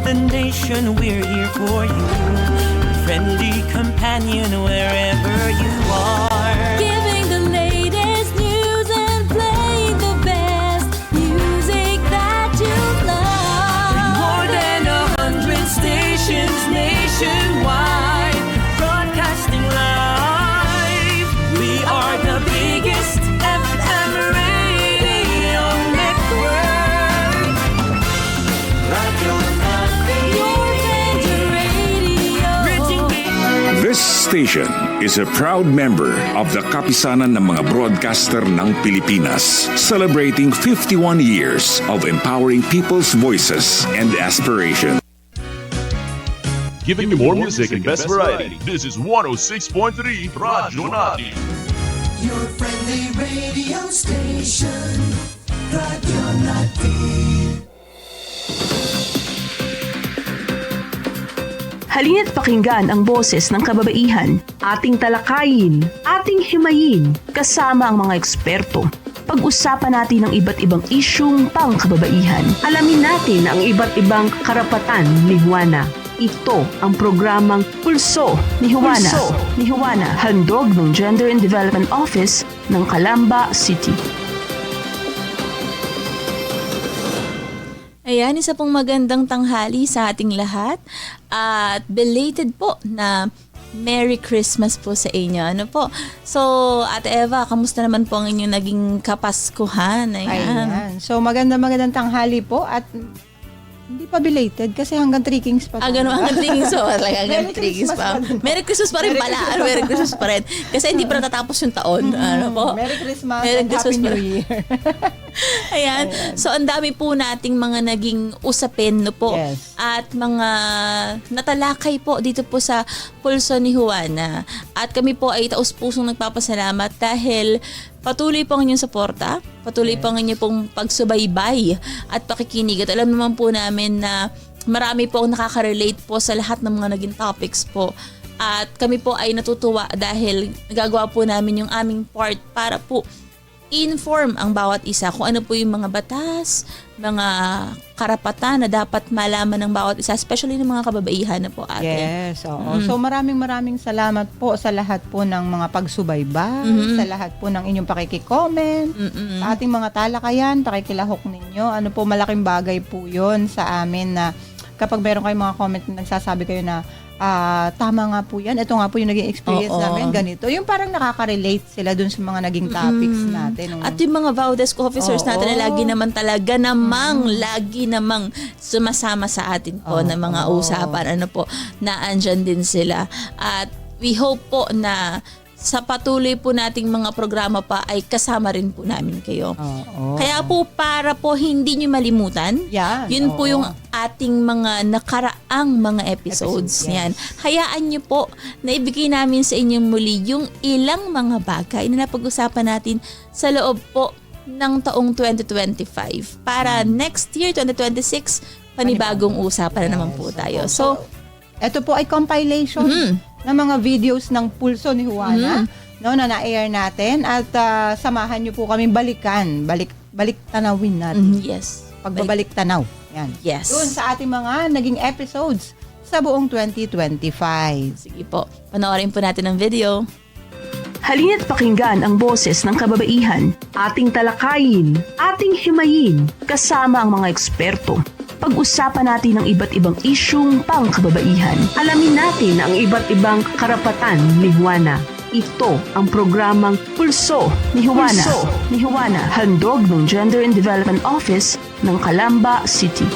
the nation, we're here for you. Friendly companion wherever you are. Giving the latest news and playing the best music that you love. More than 100 stations nationwide, broadcasting live. We are the biggest FM radio network. Radio Natin. Your Ranger Radio. This station is a proud member of the Kapisanan ng mga broadcaster ng Pilipinas, celebrating 51 years of empowering people's voices and aspirations. Giving you more music and best variety. This is 106.3 Radyo Natin. Your friendly radio station, Radio Natin. Halina't pakinggan ang boses ng kababaihan, ating talakayin, ating himayin, kasama ang mga eksperto. Pag-usapan natin ang iba't ibang isyung pangkababaihan. Alamin natin ang iba't ibang karapatan ni Juana. Ito ang programang Pulso ni Juana. Pulso ni Juana, handog ng Gender and Development Office ng Calamba City. Ayan, isa pong magandang tanghali sa ating lahat at belated po na Merry Christmas po sa inyo. Ano po? So, Ate Eva, kamusta naman po ang inyong naging kapaskuhan? Ayan. So, magandang tanghali po at hindi pa belated kasi hanggang 3 Kings pa. Ganun, hanggang 3 Kings pa. Hanggang 3 Kings pa. Merry Christmas pa rin pala. Merry Christmas pa rin. Kasi hindi pa natatapos yung taon. Ano po? Merry Christmas Merry and Christmas Happy New Year. Ayan. So, ang dami po nating mga naging usapin, no po? Yes. At mga natalakay po dito po sa Pulso ni Juana. At kami po ay taus-pusong nagpapasalamat dahil patuloy po ang inyong suporta, patuloy po ang inyong pong pagsubaybay at pakikinig. At alam naman po namin na marami po ang nakaka-relate po sa lahat ng mga naging topics po. At kami po ay natutuwa dahil nagagawa po namin yung aming part para po inform ang bawat isa kung ano po yung mga batas, mga karapatan na dapat malaman ng bawat isa, especially ng mga kababaihan na po, ate. Yes, oo. So maraming salamat po sa lahat po ng mga pagsubaybay, sa lahat po ng inyong pakikicomment, sa ating mga talakayan, pakikilahok ninyo. Ano po, malaking bagay po yun sa amin na kapag meron kayong mga comment na nagsasabi kayo na tama nga po yan. Ito nga po yung naging experience namin. Ganito. Yung parang nakaka-relate sila dun sa mga naging topics natin. At yung mga Vaudesk officers natin na lagi naman talaga lagi namang sumasama sa atin po na mga usapan. Ano po, na andyan din sila. At we hope po na sa patuloy po nating mga programa pa ay kasama rin po namin kayo. Kaya po para po hindi nyo malimutan, yun po yung ating mga nakaraang mga episodes. Yan. Hayaan nyo po na ibigay namin sa inyong muli yung ilang mga bagay na napag-usapan natin sa loob po ng taong 2025. Para next year, 2026, panibagong usapan na naman po tayo. So, ito po ay compilation ng mga videos ng Pulso ni Juana na na-air natin at samahan niyo po kami balik tanawin natin. Yes. Pagbabalik tanaw. Yan. Yes. Doon sa ating mga naging episodes sa buong 2025. Sige po, panoorin po natin ang video. Halina't pakinggan ang boses ng kababaihan, ating talakayin, ating himayin, kasama ang mga eksperto. Pag-usapan natin ang iba't ibang isyung pangkababaihan. Alamin natin ang iba't ibang karapatan ni Juana. Ito ang programang Pulso ni Juana. Pulso ni Juana, handog ng Gender and Development Office ng Calamba City.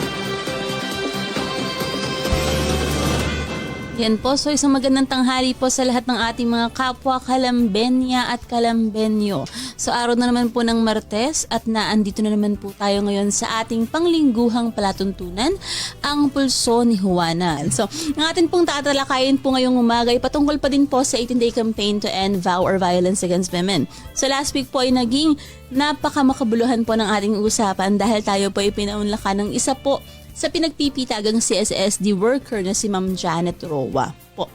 Yan po, so isang magandang tanghali po sa lahat ng ating mga kapwa Calambenya at Calambenyo. So araw na naman po ng Martes at naandito na naman po tayo ngayon sa ating panglingguhang palatuntunan, ang Pulso ni Juana. So ang atin pong tatalakayin po ngayong umaga ay patungkol pa din po sa 18-day campaign to end vow or violence against women. So last week po ay naging napakamakabuluhan po ng ating usapan dahil tayo po ay pinaunlakan ng isa po sa pinagpipitagang CSSD worker na si Ma'am Janet Roa po.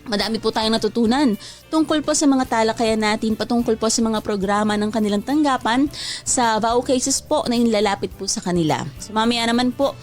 Madami po tayong natutunan tungkol po sa mga talakayan natin, patungkol po sa mga programa ng kanilang tanggapan sa vow cases po na inlalapit po sa kanila. So mamaya naman po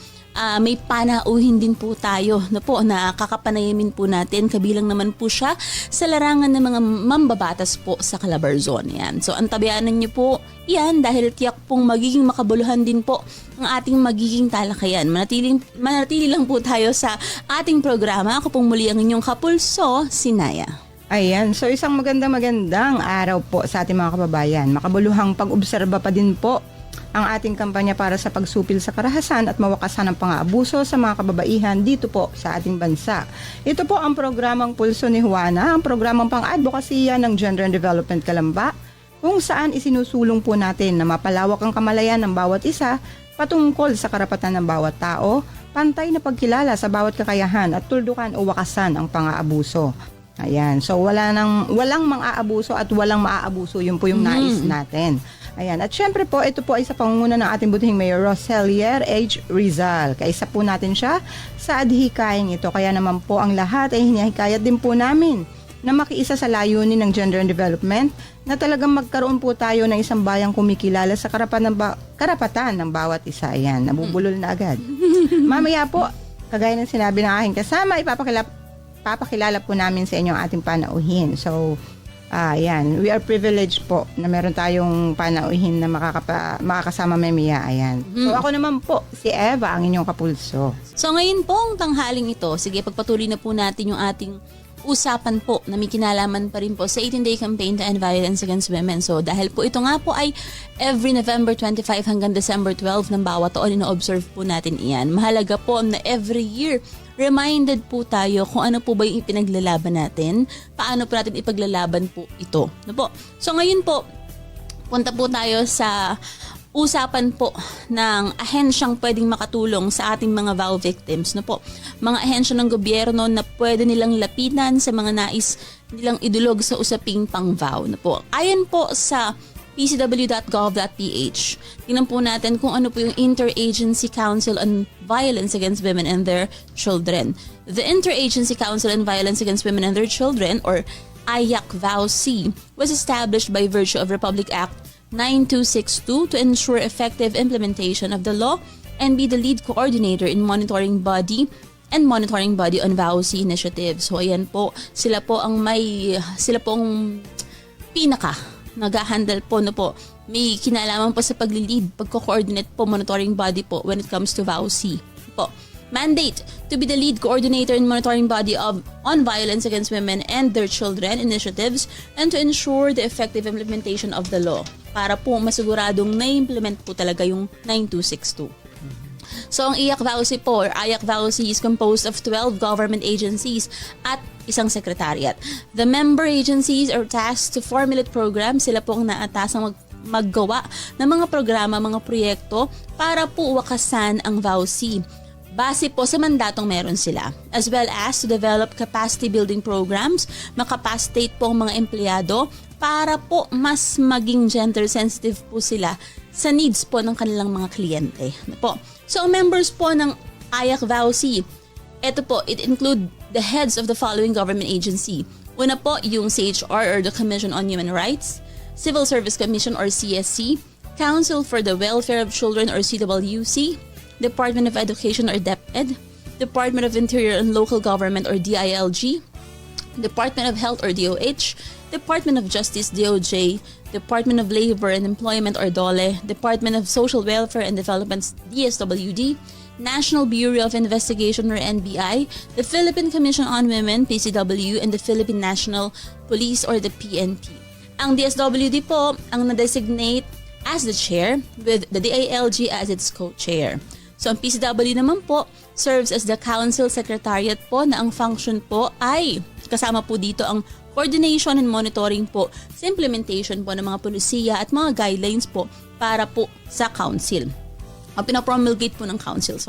may panauhin din po tayo na po na kakapanayamin po natin. Kabilang naman po siya sa larangan ng mga mambabatas po sa Calabarzon. Yan. So antabayanan niyo po yan dahil tiyak pong magiging makabuluhan din po ang ating magiging talakayan. Manatili lang po tayo sa ating programa. Ako pong muli ang inyong kapulso, si Naya. Ayan, so isang magandang araw po sa ating mga kababayan. Makabuluhang pag-obserba pa din po ang ating kampanya para sa pagsupil sa karahasan at mawakasan ng pang-aabuso sa mga kababaihan dito po sa ating bansa. Ito po ang programang Pulso ni Juana, ang programang pang-advokasya ng Gender and Development Kalamba, kung saan isinusulong po natin na mapalawak ang kamalayan ng bawat isa patungkol sa karapatan ng bawat tao, pantay na pagkilala sa bawat kakayahan at tuldukan o wakasan ang pang-aabuso. Ayan, so walang mang-aabuso at walang maaabuso, yun po yung nais natin. Ayan, at syempre po, ito po ay sa pangunguna ng ating butihing Mayor Roselier H. Rizal. Kaisa po natin siya sa adhikaing ito. Kaya naman po ang lahat ay hinihikayat din po namin na makiisa sa layunin ng gender and development na talagang magkaroon po tayo ng isang bayang kumikilala sa karapatan ng bawat isa. Ayan, nabubulol na agad. Mamaya po, kagaya ng sinabi ng aking kasama, papakilala po namin sa inyo ang ating panauhin. So, ayan, we are privileged po na meron tayong panauhin na makakasama mamaya. Ayan. So ako naman po, si Eva, ang inyong kapulso. So ngayon pong tanghaling ito, sige, pagpatuloy na po natin yung ating usapan po na may kinalaman pa rin po sa 18-day campaign to end violence against women. So dahil po ito nga po ay every November 25 hanggang December 12 ng bawat taon, ina-observe po natin iyan. Mahalaga po na every year reminded po tayo kung ano po ba yung ipinaglalaban natin, paano po natin ipaglalaban po ito. No po? So ngayon po, punta po tayo sa usapan po ng ahensyang pwedeng makatulong sa ating mga VAW victims. No po? Mga ahensya ng gobyerno na pwede nilang lapitan sa mga nais nilang idulog sa usaping pang VAW. No po? Ayon po sa pcw.gov.ph. Tingnan po natin kung ano po yung Interagency Council on Violence Against Women and Their Children. The Interagency Council on Violence Against Women and Their Children, or IAC-VAUC, was established by virtue of Republic Act 9262 to ensure effective implementation of the law and be the lead coordinator in monitoring body on VAUC initiatives. So ayan po, sila po ang pinaka nag-handle po may kinalaman po sa pagli-lead, pagko-coordinate po, monitoring body po when it comes to VAUC po. Mandate to be the lead coordinator in monitoring body on violence against women and their children initiatives and to ensure the effective implementation of the law para po masiguradong na-implement po talaga yung 9262. So ang IAC-VAUC po, or IAC-VAUC, is composed of 12 government agencies at isang secretariat. The member agencies are tasked to formulate programs. Sila po ang naatasang maggawa ng mga programa, mga proyekto para po wakasan ang VAUC. Base po sa mandatong meron sila. As well as to develop capacity building programs, makapacitate po ang mga empleyado para po mas maging gender sensitive po sila sa needs po ng kanilang mga kliyente. So members po ng IAC-VAUC, ito po, it include the heads of the following government agency. Una po, yung CHR or the Commission on Human Rights, Civil Service Commission or CSC, Council for the Welfare of Children or CWC, Department of Education or DepEd, Department of Interior and Local Government or DILG, Department of Health or DOH, Department of Justice DOJ, Department of Labor and Employment or DOLE, Department of Social Welfare and Development DSWD, National Bureau of Investigation or NBI, the Philippine Commission on Women PCW, and the Philippine National Police or the PNP. Ang DSWD po ang na-designate as the chair with the DILG as its co-chair. So ang PCW naman po serves as the council secretariat po na ang function po ay kasama po dito ang coordination and monitoring po sa implementation po ng mga polisiya at mga guidelines po para po sa council. Ang pinapromulgate po ng council,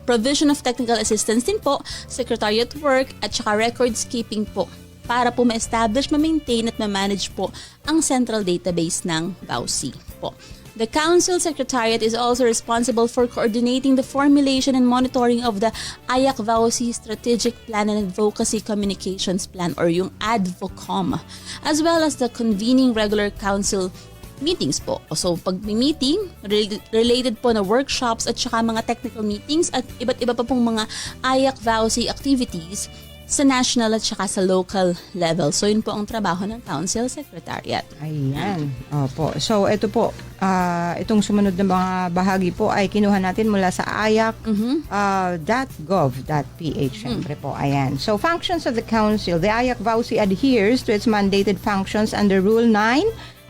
provision of technical assistance din po, secretariat work at saka records keeping po para po ma-establish, ma-maintain at ma-manage po ang central database ng VAUC po. The Council Secretariat is also responsible for coordinating the formulation and monitoring of the IAC-VAUC Strategic Plan and Advocacy Communications Plan or yung ADVOCOM, as well as the convening regular council meetings po. So pag may meeting, related po na workshops at saka mga technical meetings at iba't iba pa pong mga AYAC VAUSI activities sa national at saka sa local level. So yun po ang trabaho ng Council Secretariat. Ayan. Opo. So ito po, itong sumunod na mga bahagi po ay kinuha natin mula sa ayac.gov.ph. Siyempre po, ayan. So functions of the Council. The AYAC VAUSI adheres to its mandated functions under Rule 9,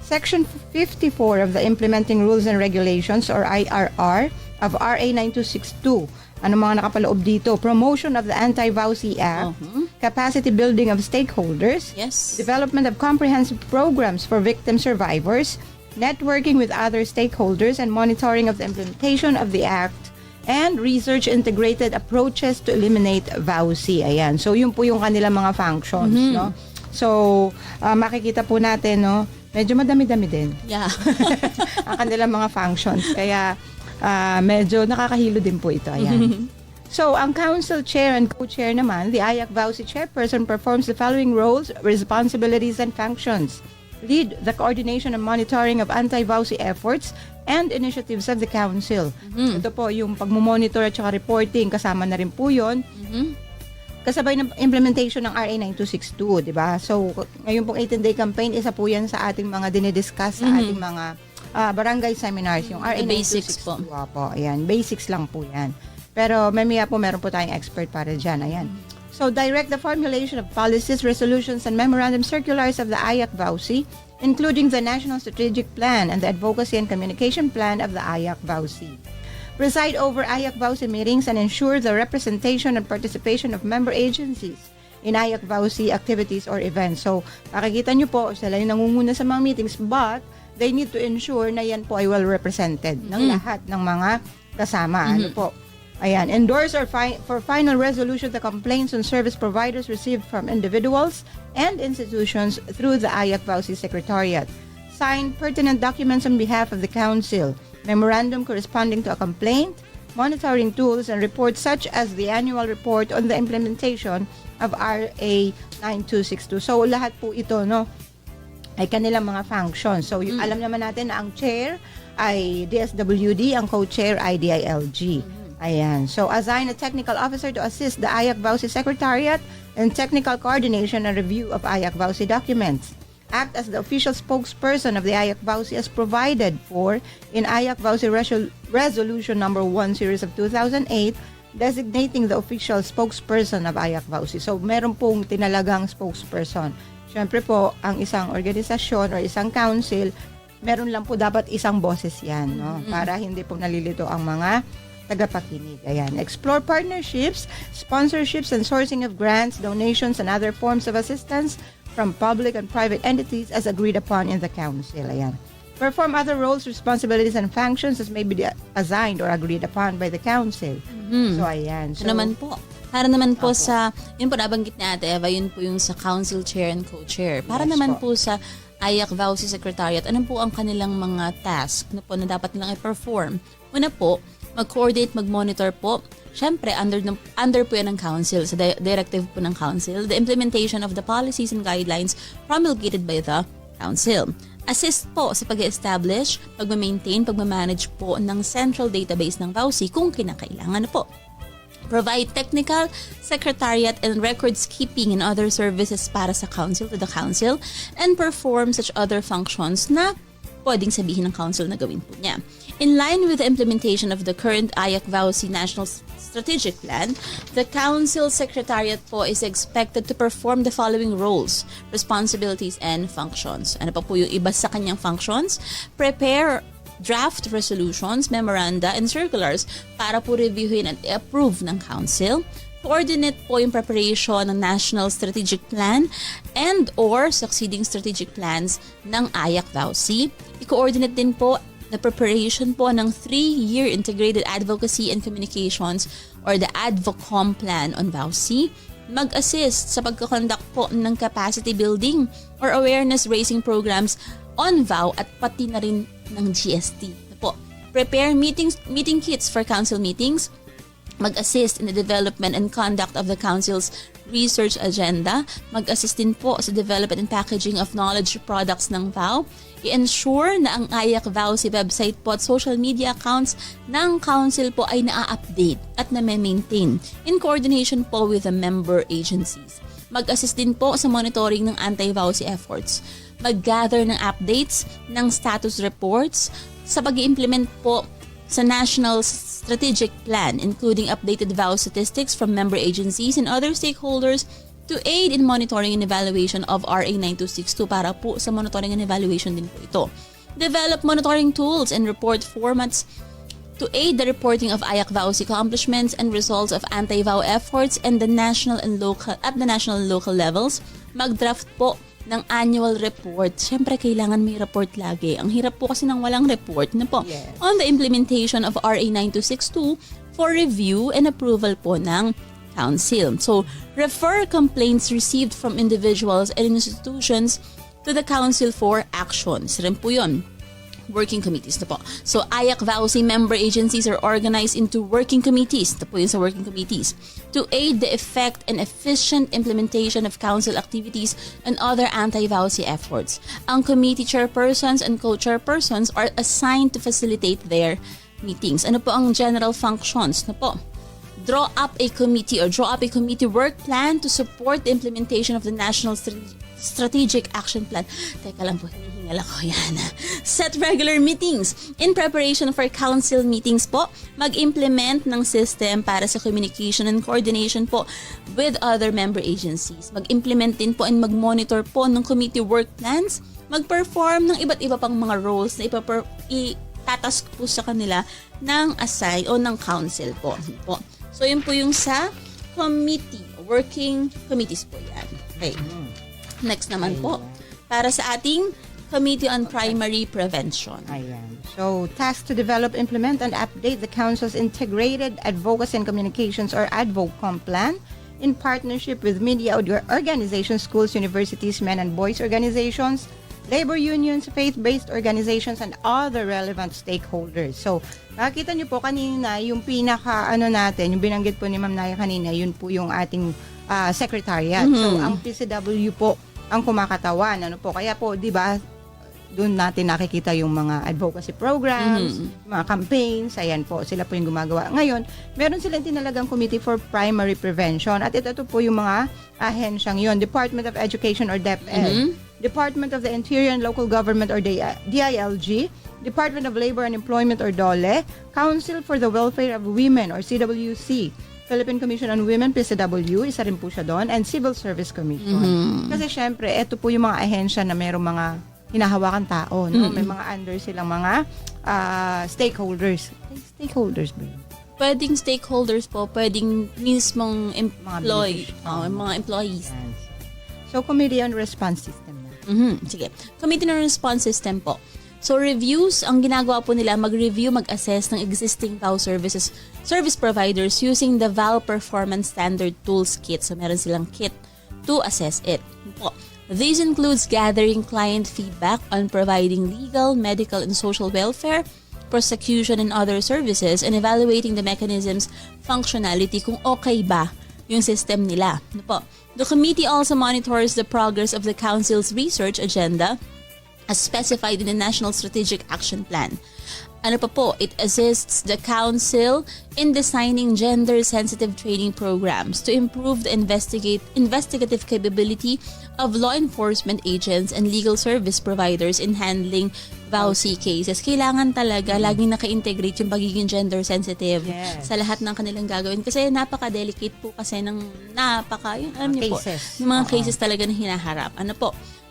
Section 54 of the Implementing Rules and Regulations or IRR of RA 9262. Ano mga nakapaloob dito? Promotion of the Anti-VAUSI Act, capacity building of stakeholders, Yes. development of comprehensive programs for victim survivors, networking with other stakeholders, and monitoring of the implementation of the Act, and research integrated approaches to eliminate VAUSI. Ayan. So, yun po yung kanilang mga functions, no? So, makikita po natin, no? Medyo madami-dami din Yeah. ang kanilang mga functions. Kaya, medyo nakakahilo din po ito. Ayan. So, ang council chair and co-chair naman, the AYAC VAUSI chairperson performs the following roles, responsibilities, and functions. Lead the coordination and monitoring of anti-VAUSI efforts and initiatives of the council. Ito po, yung pagmumonitor at saka reporting, kasama na rin po yun. Kasabay ng implementation ng RA 9262, di ba? So, ngayon pong 18-day campaign, isa po yan sa ating mga dinidiscuss sa ating mga barangay seminars, yung RA The basics 9262 po. Ayan, basics lang po yan. Pero mamaya po meron po tayong expert para dyan. Ayan. So, direct the formulation of policies, resolutions, and memorandum circulars of the AYAC VAUSI, including the National Strategic Plan and the Advocacy and Communication Plan of the AYAC VAUSI. Preside over AYAC VAUSI meetings and ensure the representation and participation of member agencies in AYAC VAUSI activities or events. So, makikita nyo po, sila yung nangunguna sa mga meetings, but they need to ensure na yan po ay well represented ng lahat ng mga kasama. Ano po? Ayan. Endorse or for final resolution the complaints on service providers received from individuals and institutions through the AYAC VAUSI Secretariat. Sign pertinent documents on behalf of the Council. Memorandum corresponding to a complaint, monitoring tools, and reports such as the annual report on the implementation of RA 9262. So, lahat po ito, no, ay kanilang mga functions. So, alam naman natin na ang chair ay DSWD, ang co-chair ay DILG. Ayan. So, assign a technical officer to assist the AYAC VAUSI Secretariat in technical coordination and review of AYAC VAUSI documents. Act as the official spokesperson of the AYAC VAUSI as provided for in AYAC VAUSI Resolution Number 1 Series of 2008, designating the official spokesperson of AYAC VAUSI. So, meron pong tinalagang spokesperson. Siyempre po, ang isang organisasyon or isang council, meron lang po dapat isang boses yan, no? Para hindi po nalilito ang mga tagapakinig. Ayan. Explore partnerships, sponsorships, and sourcing of grants, donations, and other forms of assistance from public and private entities as agreed upon in the council. Ayan. Perform other roles, responsibilities, and functions as may be assigned or agreed upon by the council. So, ayan. So, naman po. Para naman po sa, yun po nabanggit ni Ate Eva, yun po yung sa council chair and co-chair. Para Yes naman po. po sa AYAC VAUSI Secretariat, ano po ang kanilang mga task na po na dapat nilang i-perform? Una po, mag-coordinate, mag-monitor po. Siyempre, under po yan ng council, sa directive po ng council, the implementation of the policies and guidelines promulgated by the council. Assist po sa pag-establish, pag-maintain, pag-manage po ng central database ng VAUSI kung kinakailangan po. Provide technical, secretariat, and records keeping and other services para sa council to the council, and perform such other functions na pwedeng sabihin ng council na gawin po niya. In line with the implementation of the current AYAC VAUSI National Strategic Plan, the Council Secretariat po is expected to perform the following roles, responsibilities, and functions. Ano pa po yung iba sa kanyang functions? Prepare draft resolutions, memoranda, and circulars para po reviewin at i-approve ng Council. Coordinate po yung preparation ng National Strategic Plan and or succeeding strategic plans ng AYAC VAUSI. I-coordinate din po na preparation po ng 3-year Integrated Advocacy and Communications or the ADVOCOM plan on VAUSI. Mag-assist sa pagkakonduct po ng capacity building or awareness raising programs on VAU at pati na rin ng GST. Po. Prepare meeting kits for council meetings. mag-assist in the development and conduct of the Council's research agenda, mag-assist din po sa development and packaging of knowledge products ng VAU, i-ensure na ang AYAC VAUSI website po at social media accounts ng Council po ay na-update at na-maintain in coordination po with the member agencies. Mag-assist din po sa monitoring ng anti-VAUSI efforts, mag-gather ng updates ng status reports sa pag-i-implement po sa National Strategic Plan, including updated VAU statistics from member agencies and other stakeholders to aid in monitoring and evaluation of RA 9262 para po sa monitoring and evaluation din po ito. Develop monitoring tools and report formats to aid the reporting of AYAC VAUSI accomplishments and results of anti-VAU efforts and at the national and local levels. Mag-draft po ng annual report. Siyempre, kailangan may report lagi. Ang hirap po kasi ng walang report na po. Yes. On the implementation of RA 9262 for review and approval po ng Council. So, refer complaints received from individuals and institutions to the Council for actions. Rin po yun. Working committees na po. So, AYAC VAUSI member agencies are organized into working committees. Ito po yun sa working committees. To aid the effect and efficient implementation of council activities and other anti-VAUSI efforts. Ang committee chairpersons and co-chairpersons are assigned to facilitate their meetings. Ano po ang general functions na po? Draw up a committee work plan to support the implementation of the National Strategic Action Plan. Teka lang po, hinihingal ako yan. Set regular meetings. In preparation for council meetings po, mag-implement ng system para sa communication and coordination po with other member agencies. Mag-implement din po and mag-monitor po ng committee work plans. Mag-perform ng iba't iba pang mga roles na itatask po sa kanila ng assign o ng council po. So, yun po yung sa committee, working committees po yan. Okay. Next naman po, para sa ating Committee on Primary Prevention. Ayan. So, task to develop, implement, and update the Council's Integrated Advocacy and Communications or ADVOCOM plan in partnership with media organizations, schools, universities, men and boys organizations, labor unions, faith-based organizations, and other relevant stakeholders. So, nakita niyo po kanina, yung natin, yung binanggit po ni Ma'am Naya kanina, yun po yung ating secretariat. So, ang PCW po ang kumakatawan. Ano po? Kaya po, di ba, doon natin nakikita yung mga advocacy programs, mga campaigns, ayan po, sila po yung gumagawa. Ngayon, meron silang tinalagang Committee for Primary Prevention at ito po yung mga ahensyang yon, Department of Education or DepEd, Department of the Interior and Local Government or DILG, Department of Labor and Employment or DOLE, Council for the Welfare of Women or CWC, Philippine Commission on Women, PCW, isa rin po siya doon, and Civil Service Commission. Kasi syempre, ito po yung mga ahensya na merong mga hinahawakan tao, no? May mga under silang mga stakeholders. Stakeholders ba yun? Pwedeng stakeholders po, pwedeng mismong mga employees. So, Committee on Response System na. Sige. Committee on Response System po. So, reviews, ang ginagawa po nila, mag-review, mag-assess ng existing VAU service providers using the VAU Performance Standard Tools Kit. So, meron silang kit to assess it. Po. This includes gathering client feedback on providing legal, medical, and social welfare, prosecution, and other services, and evaluating the mechanism's functionality kung okay ba yung system nila. The committee also monitors the progress of the Council's research agenda as specified in the National Strategic Action Plan. It assists the Council in designing gender-sensitive training programs to improve the investigative capability of law enforcement agents and legal service providers in handling VAUSI cases. Kailangan talaga laging naka-integrate yung pagiging gender-sensitive sa lahat ng kanilang gagawin. Kasi napaka-delicate po kasi ng alam niyo po, yung mga cases talaga na hinaharap.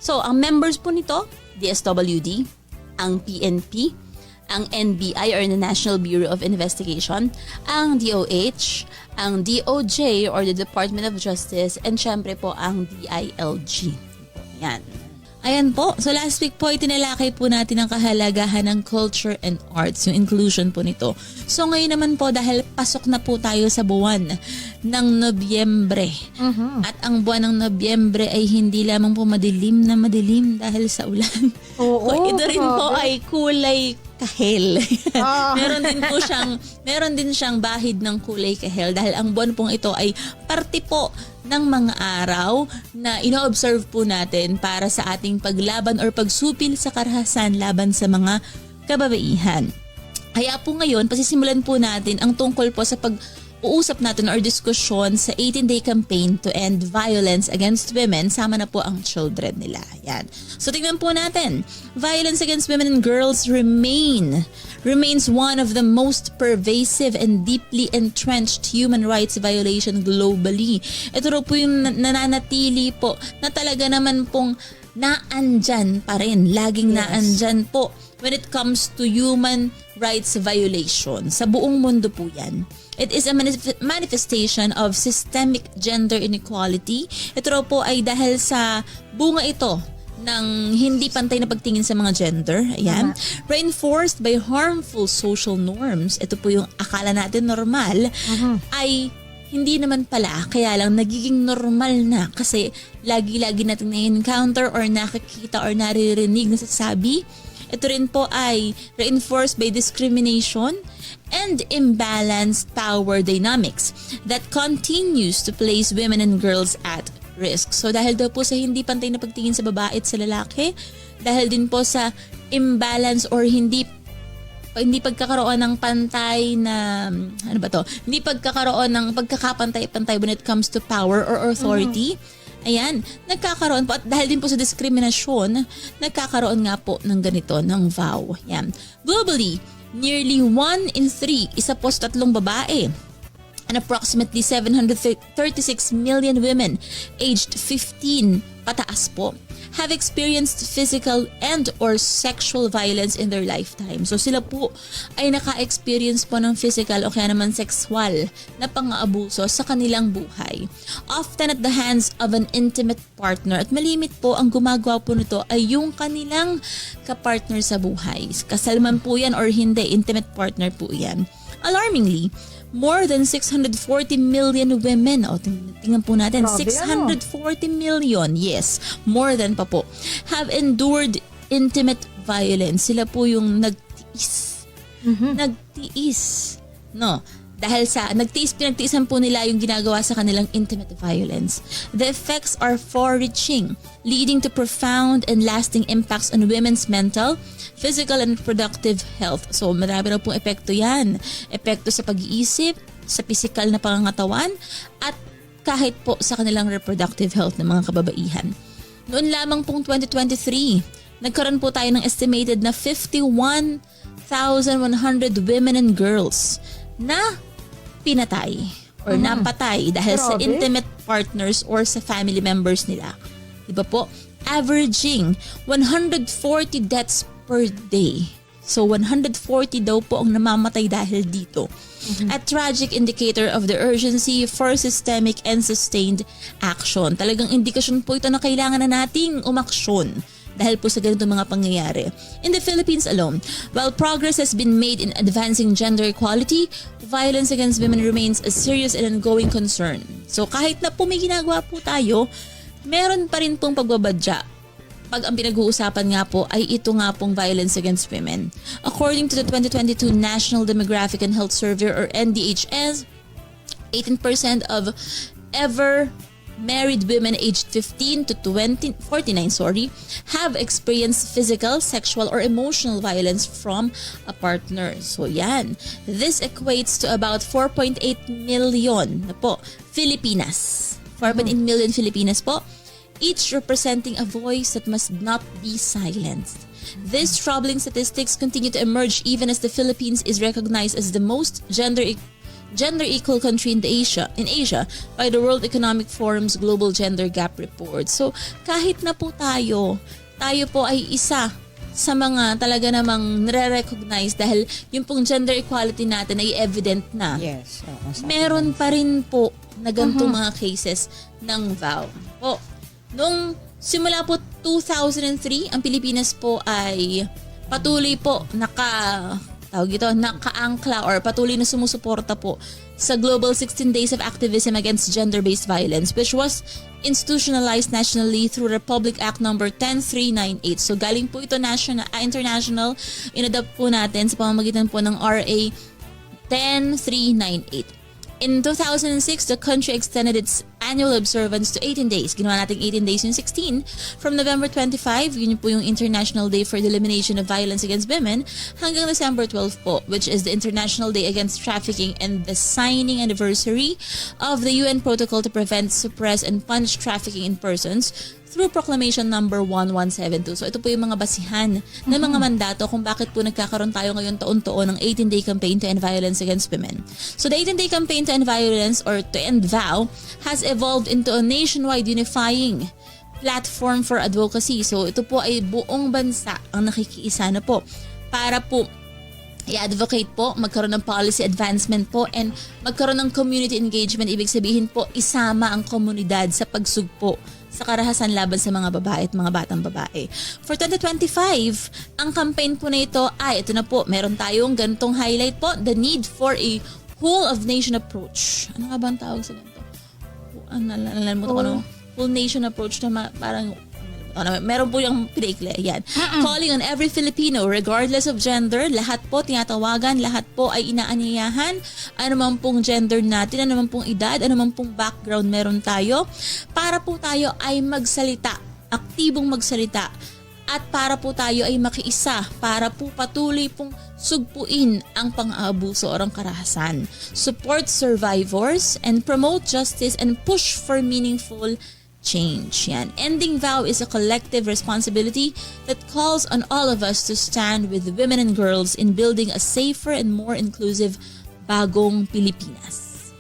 So, ang members po nito, DSWD, ang PNP, ang NBI or the National Bureau of Investigation, ang DOH, ang DOJ or the Department of Justice, and syempre po ang DILG. Yan. Ayan po. So last week po, itinalakay po natin ang kahalagahan ng culture and arts, yung inclusion po nito. So ngayon naman po, dahil pasok na po tayo sa buwan ng Nobyembre. At ang buwan ng Nobyembre ay hindi lamang po madilim na madilim dahil sa ulan. Ito rin po ay kulay kahel. Ah. meron din siyang bahid ng kulay kahel dahil ang buwan pong ito ay parte po ng mga araw na ino-observe po natin para sa ating paglaban or pagsupil sa karahasan laban sa mga kababaihan. Kaya po ngayon, pasisimulan po natin ang tungkol po sa pag-uusap natin or diskusyon sa 18-day campaign to end violence against women, sama na po ang children nila. Yan. So tingnan po natin. Violence against women and girls remains one of the most pervasive and deeply entrenched human rights violation globally. Ito raw po yung nananatili po na talaga naman pong naandyan pa rin. Laging naandyan po when it comes to human rights violation. Sa buong mundo po yan. It is a manifestation of systemic gender inequality. Ito raw po ay dahil sa bunga ito ng hindi pantay na pagtingin sa mga gender. Ayan. Reinforced by harmful social norms. Ito po yung akala natin normal ay hindi naman pala. Kaya lang nagiging normal na kasi lagi-lagi natin na-encounter or nakikita or naririnig na sasabi. Ito rin po ay reinforced by discrimination and imbalanced power dynamics that continues to place women and girls at risk. So dahil daw po sa hindi pantay na pagtingin sa babae at sa lalaki, dahil din po sa imbalance or hindi pagkakaroon ng pantay na hindi pagkakaroon ng pagkakapantay-pantay when it comes to power or authority. Ayan, nagkakaroon po at dahil din po sa diskriminasyon, nagkakaroon nga po ng ganito, ng vow. Ayan. Globally, nearly 1 in 3, isa po sa 3 babae, and approximately 736 million women aged 15 pataas po have experienced physical and or sexual violence in their lifetime. So sila po ay naka-experience po ng physical o kaya naman sexual na pang-aabuso sa kanilang buhay. Often at the hands of an intimate partner. At malimit po ang gumagawa po nito ay yung kanilang kapartner sa buhay. Kasal man po yan or hindi, intimate partner po yan. Alarmingly, more than 640 million women, tingnan po natin, Grabe, 640 million, yes, more than pa po, have endured intimate violence. Sila po yung nagtiis. No? Dahil sa pinagtiisan po nila yung ginagawa sa kanilang intimate violence. The effects are far-reaching, leading to profound and lasting impacts on women's mental, physical and reproductive health. So marami na pong epekto yan. Epekto sa pag-iisip, sa physical na pangangatawan, at kahit po sa kanilang reproductive health ng mga kababaihan. Noon lamang pong 2023, nagkaroon po tayo ng estimated na 51,100 women and girls na pinatay or napatay dahil sa intimate partners or sa family members nila. Diba po? Averaging 140 deaths per day. So 140 daw po ang namamatay dahil dito. A tragic indicator of the urgency for systemic and sustained action. Talagang indikasyon po ito na kailangan na nating umaksyon dahil po sa ganitong mga pangyayari. In the Philippines alone, while progress has been made in advancing gender equality, violence against women remains a serious and ongoing concern. So kahit na po may ginagawa po tayo, meron pa rin pong pagbabadya pag ang pinag-uusapan nga po ay ito nga pong violence against women. According to the 2022 National Demographic and Health Survey or NDHS, 18% of ever married women aged 15 to 49 have experienced physical, sexual, or emotional violence from a partner. So yan. This equates to about 4.8 million na po Filipinas. 4.8 million Filipinas po, each representing a voice that must not be silenced. These troubling statistics continue to emerge even as the Philippines is recognized as the most gender equal country in Asia by the World Economic Forum's Global Gender Gap Report. So kahit na po tayo po ay isa sa mga talaga namang nare-recognize dahil yung pong gender equality natin ay evident na. Yes. Meron pa rin po na ganitong mga cases ng vow. Po, nung simula po 2003, ang Pilipinas po ay patuloy po nakaangkla or patuloy na sumusuporta po sa Global 16 Days of Activism Against Gender-Based Violence, which was institutionalized nationally through Republic Act number 10398. So galing po ito international, inadapt po natin sa pamamagitan po ng RA 10398. In 2006, the country extended its annual observance to 18 days. Ginawa natin 18 days yung 16. From November 25, yun po yung International Day for the Elimination of Violence Against Women, hanggang December 12 po, which is the International Day Against Trafficking and the signing anniversary of the UN Protocol to Prevent, Suppress, and Punish Trafficking in Persons through Proclamation number 1172. So ito po yung mga basihan ng mga mandato kung bakit po nagkakaroon tayo ngayon taon-taon ng 18-day campaign to end violence against women. So the 18-day campaign to end violence or to end VOW has evolved into a nationwide unifying platform for advocacy. So ito po ay buong bansa ang nakikiisa na po para po i-advocate po, magkaroon ng policy advancement po, and magkaroon ng community engagement. Ibig sabihin po, isama ang komunidad sa pagsugpo sa karahasan laban sa mga babae at mga batang babae. For 2025, ang campaign po na ito ay, ito na po, meron tayong ganitong highlight po, the need for a whole-of-nation approach. Ano nga ba ang tawag sa ganito? Nalalamutan ko, no? Whole-nation approach na parang meron po yung pinaikli. Yan. Calling on every Filipino, regardless of gender, lahat po tinatawagan, lahat po ay inaanyayahan, ano man pong gender natin, ano man pong edad, ano man pong background meron tayo, para po tayo ay magsalita, aktibong magsalita, at para po tayo ay makiisa, para po patuloy pong sugpuin ang pang-aabuso o ang karahasan. Support survivors and promote justice and push for meaningful change. Yan. Ending VOW is a collective responsibility that calls on all of us to stand with women and girls in building a safer and more inclusive bagong Pilipinas.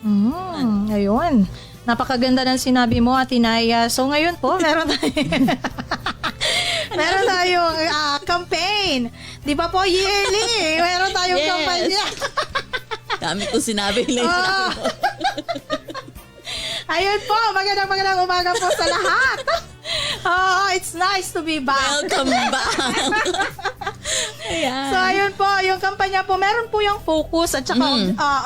Ayun. Napakaganda ng sinabi mo, Ate Naya. So ngayon po, meron tayong campaign. Di ba po, yearly? Meron tayong kampanya. Dami ko sinabi lang yung sinabi mo. Ayun po, magandang umaga po sa lahat. It's nice to be back. Welcome back. So ayun po, yung kampanya po, meron po yung focus at saka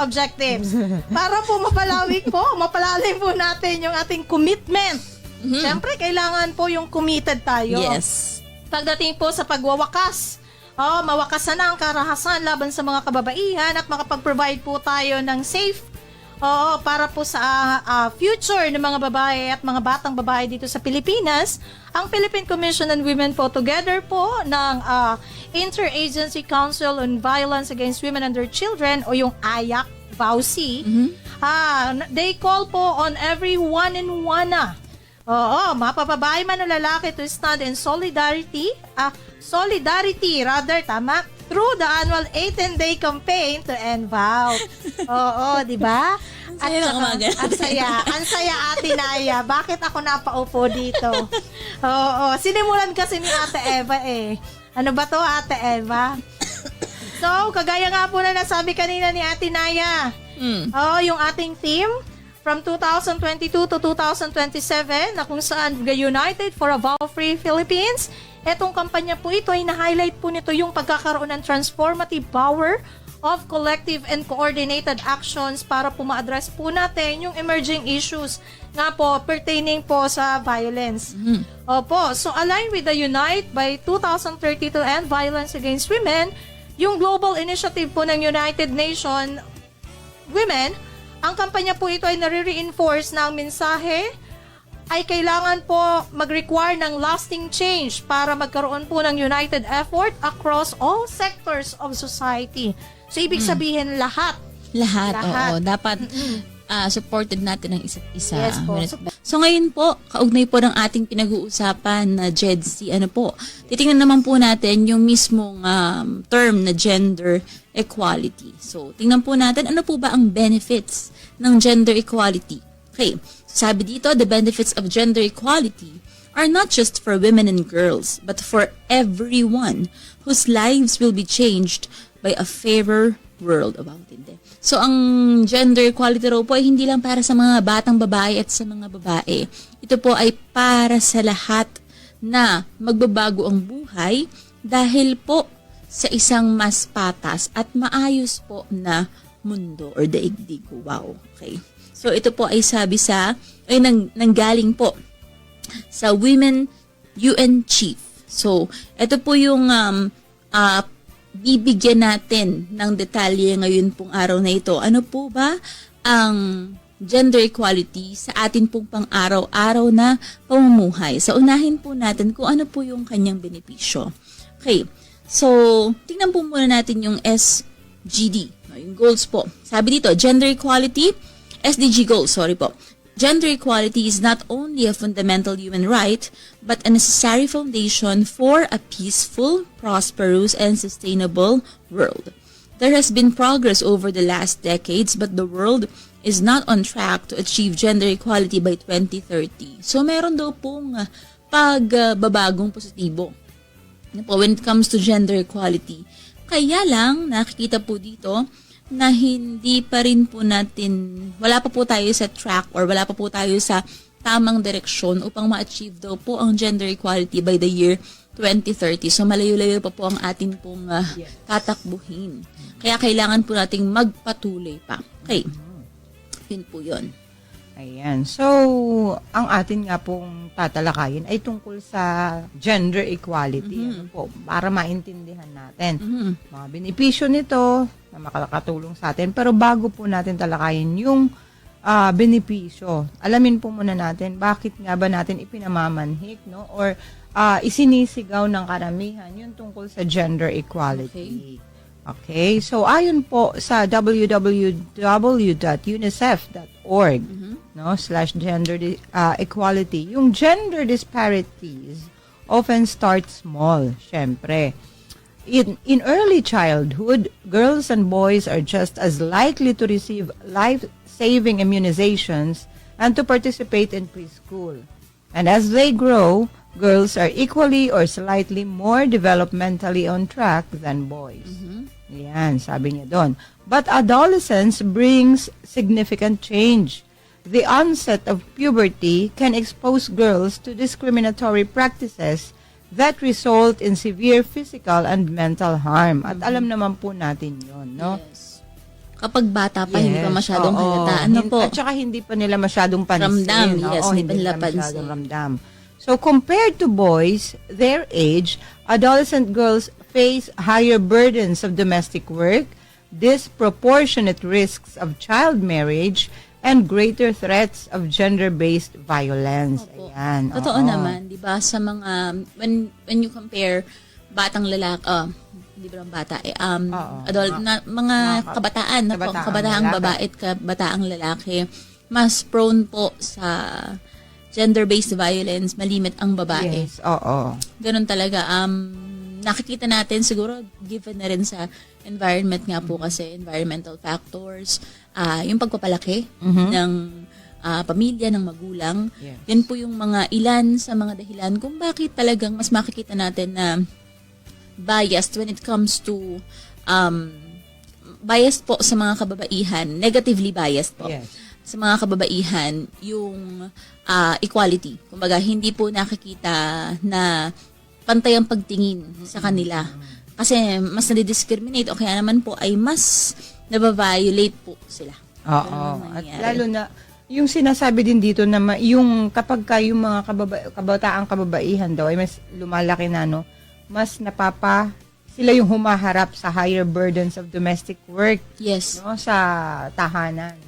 objectives. Para po mapalalim po natin yung ating commitment. Siyempre, kailangan po yung committed tayo. Yes. Pagdating po sa pagwawakas, mawakasan na ang karahasan laban sa mga kababaihan at makapag-provide po tayo ng safe para po sa future ng mga babae at mga batang babae dito sa Pilipinas, ang Philippine Commission on Women po together po ng Interagency Council on Violence Against Women and Their Children o yung AYAC, VAUC, they call po on every one and one mapapabae man o lalaki to stand in solidarity through the annual 18-day campaign to end VOW. Di ba? Ang saya, Ate Naya. Bakit ako napaupo dito? Sinimulan kasi ni Ate Eva eh. Ano ba to, Ate Eva? So, kagaya nga po na nasabi kanina ni Ate Naya, yung ating theme from 2022 to 2027 na kung saan United for a VOW-Free Philippines. Etong kampanya po ito ay na-highlight po nito yung pagkakaroon ng transformative power of collective and coordinated actions para po ma-address po natin yung emerging issues nga po pertaining po sa violence. Opo, so align with the Unite by 2030 to end violence against women, yung global initiative po ng United Nations Women, ang kampanya po ito ay nare-reinforce na ang mensahe ay kailangan po mag-require ng lasting change para magkaroon po ng united effort across all sectors of society. So, ibig sabihin lahat. Oo. Dapat supported natin ng isa't isa. Yes po. So, ngayon po, kaugnay po ng ating pinag-uusapan na GEDC, titingnan naman po natin yung mismong term na gender equality. So, tingnan po natin ano po ba ang benefits ng gender equality. Okay. Sabi dito, the benefits of gender equality are not just for women and girls, but for everyone whose lives will be changed by a fairer world. So, ang gender equality raw po ay hindi lang para sa mga batang babae at sa mga babae. Ito po ay para sa lahat na magbabago ang buhay dahil po sa isang mas patas at maayos po na mundo or daigdig. Wow. Okay. So ito po ay nanggaling po sa Women UN Chief. So ito po yung bibigyan natin ng detalye ngayon pong araw na ito. Ano po ba ang gender equality sa atin pong pang-araw-araw na pamumuhay? So unahin po natin kung ano po yung kanyang benepisyo. Okay. So, tingnan po muna natin yung SGD, yung goals po. Sabi dito, gender equality, SDG goals, sorry po. Gender equality is not only a fundamental human right, but a necessary foundation for a peaceful, prosperous, and sustainable world. There has been progress over the last decades, but the world is not on track to achieve gender equality by 2030. So, meron daw pong pagbabagong positibo when it comes to gender equality. Kaya lang, nakikita po dito na hindi pa rin po natin, wala pa po tayo sa track or wala pa po tayo sa tamang direksyon upang ma-achieve daw po ang gender equality by the year 2030. So, malayo-layo pa po ang atin pong tatakbuhin. Kaya kailangan po nating magpatuloy pa. Okay. Yun po yun. Ayan. So, ang atin nga pong tatalakayin ay tungkol sa gender equality. Ano po, para maintindihan natin. Mga benepisyo nito na makakatulong sa atin. Pero bago po natin talakayin yung benepisyo, alamin po muna natin bakit nga ba natin ipinamamanhik, no? Or isinisigaw ng karamihan yung tungkol sa gender equality. Okay, so ayon po sa www.unicef.org /gender equality, yung gender disparities often start small, syempre. In early childhood, girls and boys are just as likely to receive life-saving immunizations and to participate in preschool. And as they grow, girls are equally or slightly more developmentally on track than boys. Yan, sabi niya doon. But adolescence brings significant change. The onset of puberty can expose girls to discriminatory practices that result in severe physical and mental harm. At alam naman po natin yon, no? Yes. Kapag bata pa, hindi pa masyadong halata. Ano po? At saka hindi pa nila masyadong pansin. Ramdam, yes, hindi pa nila masyadong ramdam. So, compared to boys, their age, adolescent girls face higher burdens of domestic work, disproportionate risks of child marriage, and greater threats of gender-based violence. Opo. Ayan. Totoo naman, di ba, sa mga, when you compare batang lalaki, hindi ba lang bata, adult, mga kabataan, kabataang babae at kabataang lalaki, mas prone po sa gender-based violence, malimit ang babae. Yes, oo. Ganun talaga. Nakikita natin siguro, given na rin sa environment nga po kasi, environmental factors, yung pagpapalaki ng pamilya, ng magulang. Yes. Yan po yung mga ilan sa mga dahilan kung bakit talagang mas makikita natin na biased when it comes to biased po sa mga kababaihan, negatively biased po. Yes. Sa mga kababaihan, yung equality. Kumbaga, hindi po nakikita na pantay ang pagtingin sa kanila. Kasi mas nadi-discriminate o kaya naman po ay mas nababiolate po sila. Oo. At lalo na, yung sinasabi din dito na yung kapag yung mga kabataang kababaihan daw ay mas lumalaki na, no, mas sila yung humaharap sa higher burdens of domestic work. Yes. No, sa tahanan.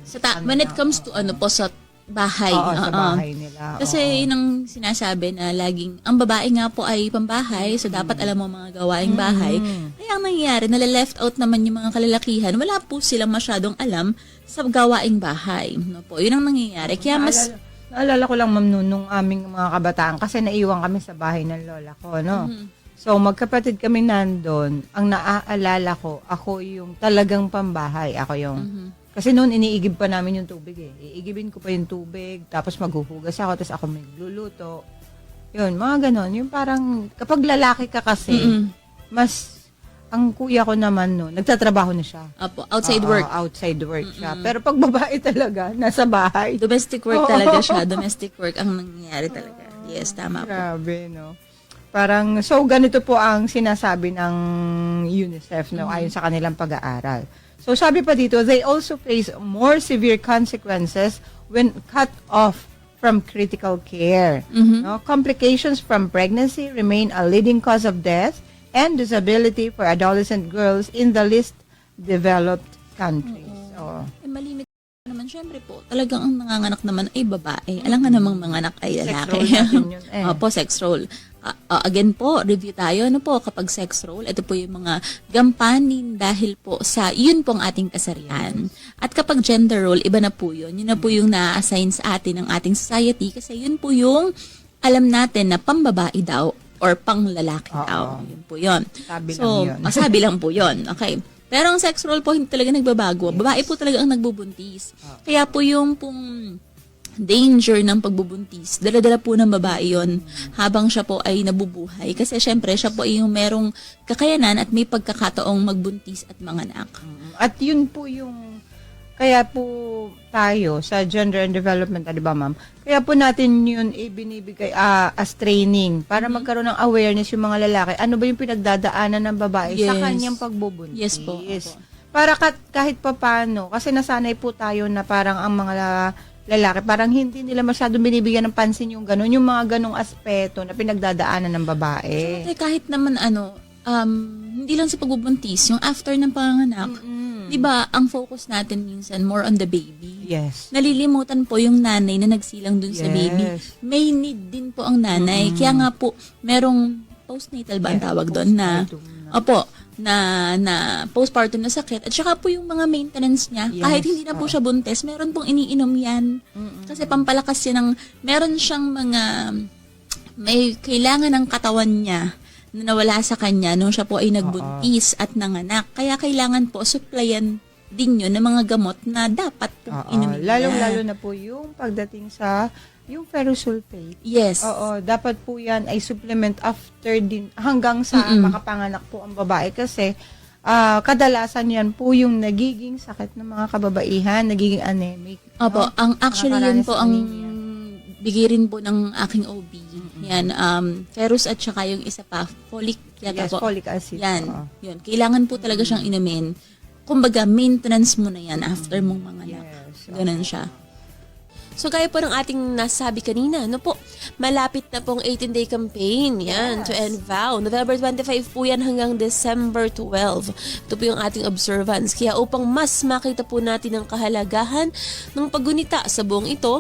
When it comes to po sa bahay. Oo, sa bahay nila. Kasi yun ang sinasabi na laging, ang babae nga po ay pambahay, so dapat alam mo mga gawaing bahay. Kaya ang nangyayari, nale-left out naman yung mga kalalakihan, wala po silang masyadong alam sa gawaing bahay. No po, yun ang nangyayari. Kaya mas... Naalala ko lang, Ma'am, nung aming mga kabataan, kasi naiwan kami sa bahay ng lola ko, no? So, magkapatid kami nandun. Ang naaalala ko, ako yung talagang pambahay. Ako yung... Kasi noon, iniigib pa namin yung tubig eh. Iigibin ko pa yung tubig, tapos maghuhugas ako, tapos ako magluluto. Yun, mga ganon. Yung parang, kapag lalaki ka kasi, mas, ang kuya ko naman no, nagtatrabaho na siya. Apo, outside work. Outside work siya. Pero pag babae talaga, nasa bahay. Domestic work talaga siya. Domestic work ang nangyayari talaga. Yes, tama po. Grabe, no? Parang, so ganito po ang sinasabi ng UNICEF no, ayon sa kanilang pag-aaral. So sabi pa dito, they also face more severe consequences when cut off from critical care. No? Complications from pregnancy remain a leading cause of death and disability for adolescent girls in the least developed countries. So, Malimit naman, syempre po, talagang ang nanganganak naman ay babae. Alam nga namang manganak ay lalaki. Sex role natin yun eh. Opo, sex role. Again po, review tayo. Ano po, kapag sex role, ito po yung mga gampanin dahil po sa, yun pong ating kasarian. At kapag gender role, iba na po yun. Yun na po yung na-assign sa atin ng ating society kasi yun po yung alam natin na pambabae daw or panglalaki daw. Yun po yun. Sabi So, lang yun. sabi lang po yun. Okay. Pero ang sex role po hindi talaga nagbabago. Babae po talaga ang nagbubuntis. Kaya po yung pong danger ng pagbubuntis, dala-dala po ng babae yon habang siya po ay nabubuhay. Kasi syempre, siya po ay yung merong kakayanan at may pagkakataong magbuntis at manganak. at yun po yung, kaya po tayo sa gender and development, di ba ma'am? Kaya po natin yun ibinibigay as training para magkaroon ng awareness yung mga lalaki. Ano ba yung pinagdadaanan ng babae sa Yes. kanyang pagbubuntis? Yes po. Opo. Para kahit papano, kasi nasanay po tayo na parang ang mga lalaki, parang hindi nila masyadong binibigyan ng pansin yung gano'n, yung mga ganong aspeto na pinagdadaanan ng babae. Kasi kahit naman hindi lang sa pagbubuntis, yung after ng panganak, di ba, ang focus natin minsan more on the baby. Yes. Nalilimutan po yung nanay na nagsilang dun sa baby. Yes. May need din po ang nanay. Kaya nga po, merong postnatal ba ang tawag doon na, opo, na postpartum na sakit. At saka po yung mga maintenance niya, Yes. kahit hindi na po siya buntis, meron pong iniinom yan. Kasi pampalakas yan ng, meron siyang mga, may kailangan ng katawan niya na nawala sa kanya nung siya po ay nagbuntis at nanganak. Kaya kailangan po supplyan din yun ng mga gamot na dapat po inumin niya. Lalong-lalo na po yung pagdating sa yung ferrosulfate. Yes. Oo, dapat po yan ay supplement after din, hanggang sa makapanganak po ang babae kasi kadalasan yan po yung nagiging sakit ng mga kababaihan, nagiging anemic. Opo, no? ang actually yun Nakakaranas po ng ang anemia. bigay rin po ng aking OB. Yan, ferrous at saka yung isa pa, folic yata Yes, po. folic acid. Yan, Oo. yun. Kailangan po talaga siyang inumin. Kumbaga, maintenance mo na yan after mong manganak. Yes, Ganun siya. So gaya po ng ating nasabi kanina, no po, malapit na pong 18-day campaign yan to end vow. November 25 po yan hanggang December 12. Ito po yung ating observance. Kaya upang mas makita po natin ang kahalagahan ng paggunita sa buong ito,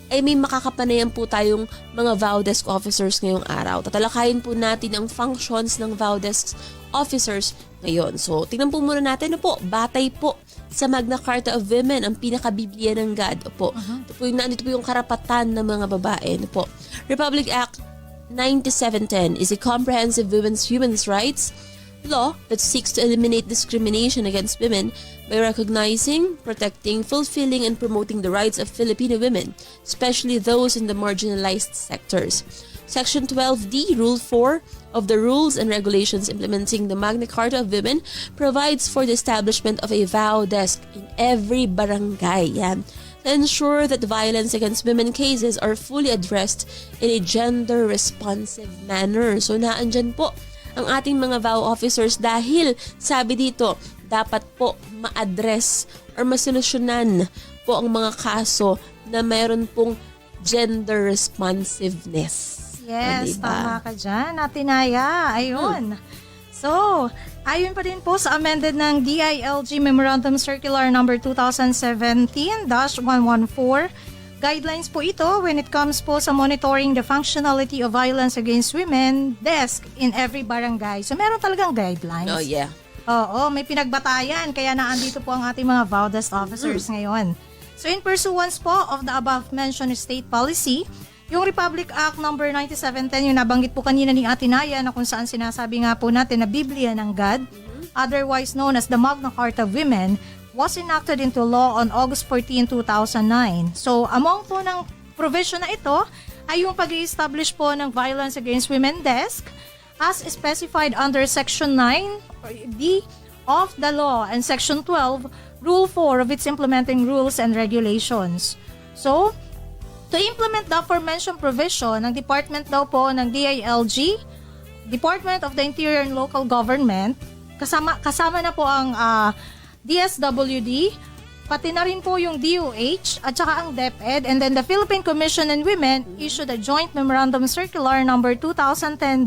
ay may makakapanayan po tayong mga vow desk officers ngayong araw. Tatalakayin po natin ang functions ng vow desk officers ngayon. So, tingnan po muna natin na po, batay po sa Magna Carta of Women, ang pinaka-Biblia ng God. Opo. Ito po yung, nandito po yung karapatan ng mga babae. Ano po? Republic Act 9710 is a comprehensive women's human rights law that seeks to eliminate discrimination against women by recognizing, protecting, fulfilling, and promoting the rights of Filipino women, especially those in the marginalized sectors. Section 12D, Rule 4 of the Rules and Regulations implementing the Magna Carta of Women provides for the establishment of a vow desk in every barangay. Yan. To ensure that violence against women cases are fully addressed in a gender-responsive manner. So, naandyan po ang ating mga vow officers dahil sabi dito, dapat po ma-address or masolusyonan po ang mga kaso na mayroon pong gender responsiveness. Yes, Diba? tama ka dyan, Atinaya. Ayun. So, ayon pa din po sa amended ng DILG Memorandum Circular number 2017-114, guidelines po ito when it comes po sa monitoring the functionality of violence against women desk in every barangay. So, meron talagang guidelines. Oh, yeah. Oo, may pinagbatayan. Kaya naandito po ang ating mga vow desk officers ngayon. So, in pursuance po of the above-mentioned state policy, yung Republic Act number 9710, yung nabanggit po kanina ni Atinaya na kung saan sinasabi nga po natin na Biblia ng God, otherwise known as the Magna Carta of Women, was enacted into law on August 14, 2009. So, among po ng provision na ito ay yung pag-i-establish po ng Violence Against Women Desk as specified under Section 9D of the law and Section 12, Rule 4 of its implementing rules and regulations. So, to implement the aforementioned provision, ang department daw po ng DILG Department of the Interior and Local Government, kasama na po ang DSWD, pati na rin po yung DOH at saka ang DepEd, and then the Philippine Commission on Women issued a joint memorandum circular number 2010-2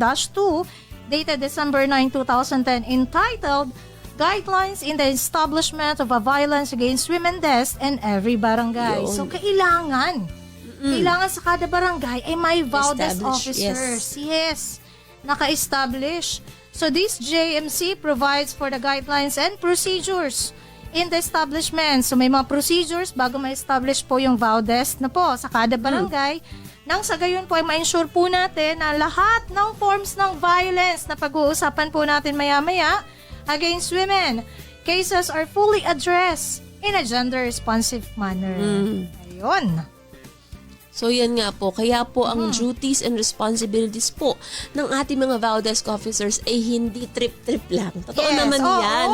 dated December 9, 2010 entitled Guidelines in the Establishment of a Violence Against Women Desk in Every Barangay. So kailangan sa kada barangay ay may VAU desk officers. Yes. Naka-establish. So this JMC provides for the guidelines and procedures in the establishment. So may mga procedures bago ma-establish po yung VAU desk na po sa kada barangay. Nang sa gayon po ay ma-ensure po natin na lahat ng forms ng violence na pag-uusapan po natin maya-maya against women, cases are fully addressed in a gender-responsive manner. Ayun. So yan nga po, kaya po ang duties and responsibilities po ng ating mga VAU desk officers ay hindi trip-trip lang. Totoo naman yan.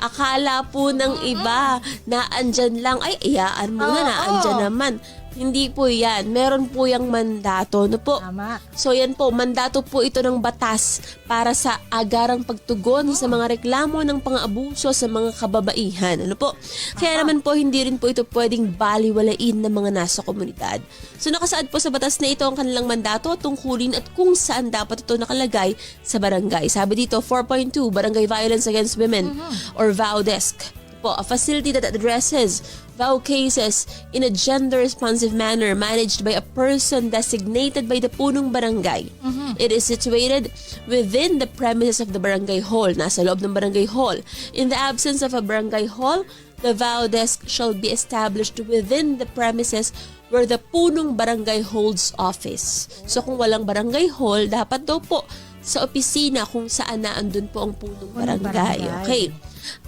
Akala po ng iba na andyan lang, ay iyaan mo na andyan naman. Hindi po yan. Meron po yung mandato. No po? Tama. So yan po, mandato po ito ng batas para sa agarang pagtugon sa mga reklamo ng pang-abuso sa mga kababaihan. Ano po? Kaya naman po, hindi rin po ito pwedeng baliwalain ng mga nasa komunidad. So nakasaad po sa batas na ito ang kanilang mandato, tungkulin at kung saan dapat ito nakalagay sa barangay. Sabi dito, 4.2, Barangay Violence Against Women or VAU Desk. Po, a facility that addresses VAU cases in a gender-responsive manner managed by a person designated by the punong barangay. It is situated within the premises of the barangay hall, nasa loob ng barangay hall. In the absence of a barangay hall, the VAU desk shall be established within the premises where the punong barangay holds office. So kung walang barangay hall, dapat daw po sa opisina kung saan naandun po ang punong barangay. Okay.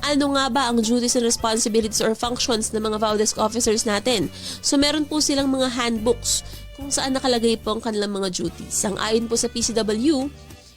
Ano nga ba ang duties and responsibilities or functions ng mga VAU desk officers natin? So meron po silang mga handbooks kung saan nakalagay po ang kanilang mga duties. Ang ayon po sa PCW,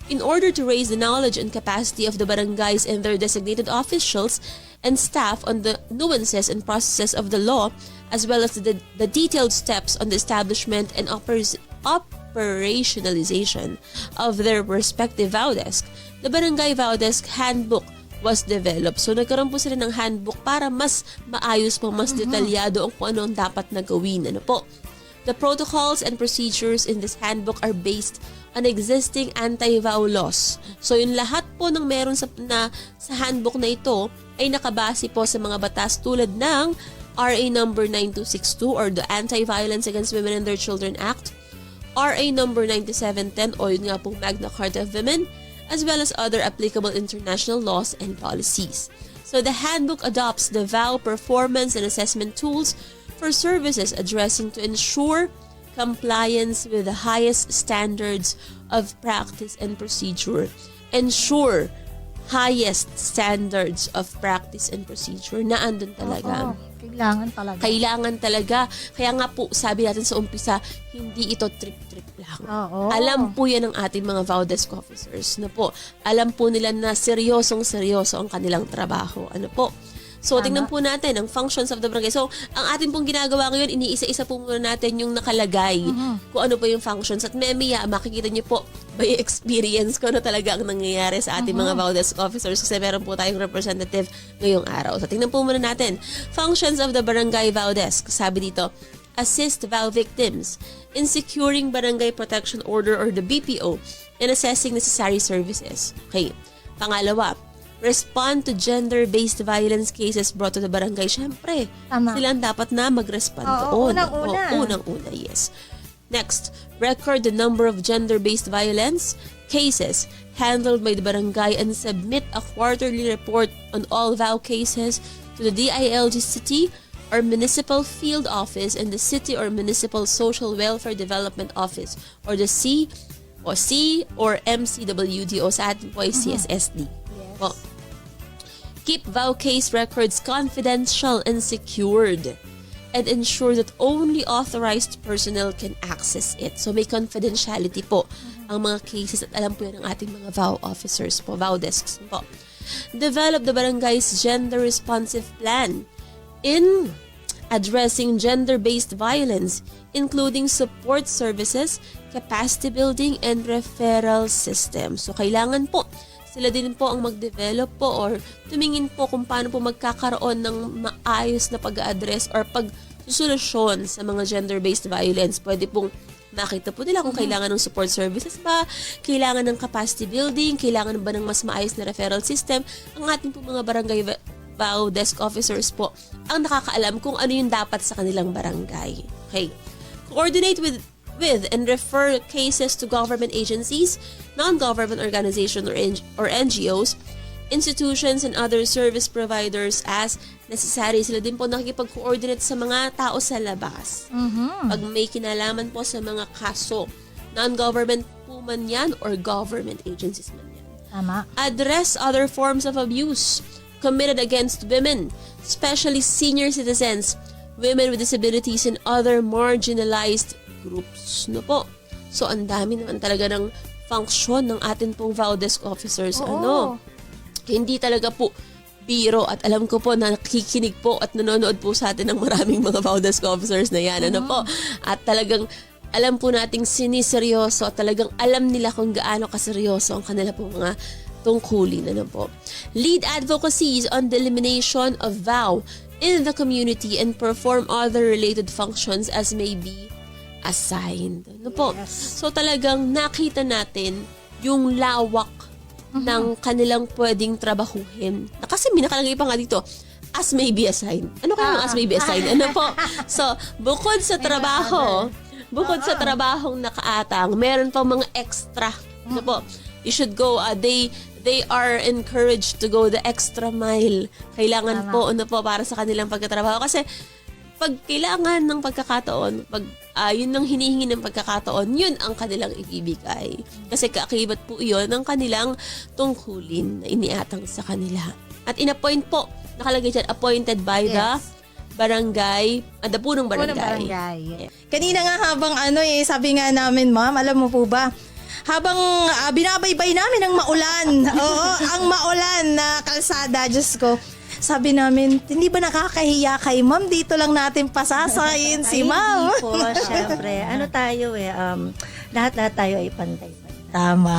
in order to raise the knowledge and capacity of the barangays and their designated officials and staff on the nuances and processes of the law, as well as the detailed steps on the establishment and operationalization of their respective VAU desk, the Barangay VAU Desk Handbook was developed. So nagkaroon po sila ng handbook para mas maayos po, mas detalyado ang kung ano ang dapat na gawin. Ano po? The protocols and procedures in this handbook are based on existing anti-VAU laws. So yung lahat po ng meron sa handbook na ito ay nakabase po sa mga batas tulad ng RA number 9262 or the Anti-Violence Against Women and Their Children Act, RA number 9710 o yun nga pong Magna Carta of Women, as well as other applicable international laws and policies. So the handbook adopts the VAU performance and assessment tools for services addressing to ensure compliance with the highest standards of practice and procedure. Ensure highest standards of practice and procedure na andun talaga. Kailangan talaga. Kailangan talaga. Kaya nga po, sabi natin sa umpisa, hindi ito trip-trip lang. Alam po yan ng ating mga VAU desk officers. Na po, alam po nila na seryosong-seryoso ang kanilang trabaho. Ano po? So, tingnan po natin ang functions of the barangay. So, ang ating pong ginagawa ngayon, iniisa-isa po muna natin yung nakalagay kung ano po yung functions. At maya, makikita niyo po by experience kung ano talaga ang nangyayari sa ating mga VAU desk officers kasi meron po tayong representative ngayong araw. So, tingnan po muna natin. Functions of the Barangay VAU Desk. Sabi dito, assist VAU victims in securing Barangay Protection Order or the BPO and assessing necessary services. Okay. Pangalawa, respond to gender-based violence cases brought to the barangay. Siyempre, sila dapat na mag-respond doon. Unang-una, yes. Next, record the number of gender-based violence cases handled by the barangay and submit a quarterly report on all VAU cases to the DILG City or Municipal Field Office and the City or Municipal Social Welfare Development Office or the C or MCWD o sa atin po ay CSSD. Yes. Keep VAU case records confidential and secured and ensure that only authorized personnel can access it. So may confidentiality po ang mga cases at alam po yan ng ating mga VAU officers po, VAU desks po. Develop the barangay's gender-responsive plan in addressing gender-based violence, including support services, capacity building, and referral system. So kailangan po sila din po ang mag-develop po or tumingin po kung paano po magkakaroon ng maayos na pag-address or pag-solusyon sa mga gender-based violence. Pwede pong makita po nila kung kailangan ng support services ba, kailangan ng capacity building, kailangan ba ng mas maayos na referral system. Ang ating po mga barangay VAU desk officers po ang nakakaalam kung ano yung dapat sa kanilang barangay. Okay. Coordinate with and refer cases to government agencies, non-government organizations or NGOs, institutions, and other service providers as necessary. Sila din po nakikipag-coordinate sa mga tao sa labas. Pag may kinalaman po sa mga kaso, non-government po man yan or government agencies man yan. Tama. Address other forms of abuse committed against women, especially senior citizens, women with disabilities, and other marginalized groups. No po. So, ang dami naman talaga ng function ng atin pong VAU desk officers. Hindi talaga po biro at alam ko po na nakikinig po at nanonood po sa atin ng maraming mga VAU desk officers na yan. Ano po? At talagang alam po nating siniseryoso at talagang alam nila kung gaano kaseryoso ang kanila po mga tungkulin. Ano po? Lead advocacies on the elimination of VAU in the community and perform other related functions as may be assigned. Ano po? So talagang nakita natin yung lawak ng kanilang pwedeng trabahuhin. Kasi may nakalagay pa nga dito, as may be assigned. Ano kaya as may be assigned? Ano po? So, bukod sa trabahong nakaatang, meron pang mga extra. Ano po? You should go, they are encouraged to go the extra mile. Kailangan po, ano po, para sa kanilang pagkatrabaho. Kasi, pag kailangan ng pagkakataon, pag yun ang hinihingi ng pagkakataon, yun ang kanilang ibibigay. Kasi kaakibat po yun ng kanilang tungkulin na iniatang sa kanila. At in-appoint po, nakalagay dyan, appointed by the barangay, the punong barangay. Yeah. Kanina nga habang sabi nga namin, ma'am, alam mo po ba, habang binabaybay namin ang maulan, ang maulan na kalsada, Diyos ko, sabi namin, hindi ba nakakahiya kay ma'am? Dito lang natin pasasayin si ma'am. Hindi po, syempre. Ano tayo lahat-lahat tayo ay pantay-pantay. Tama.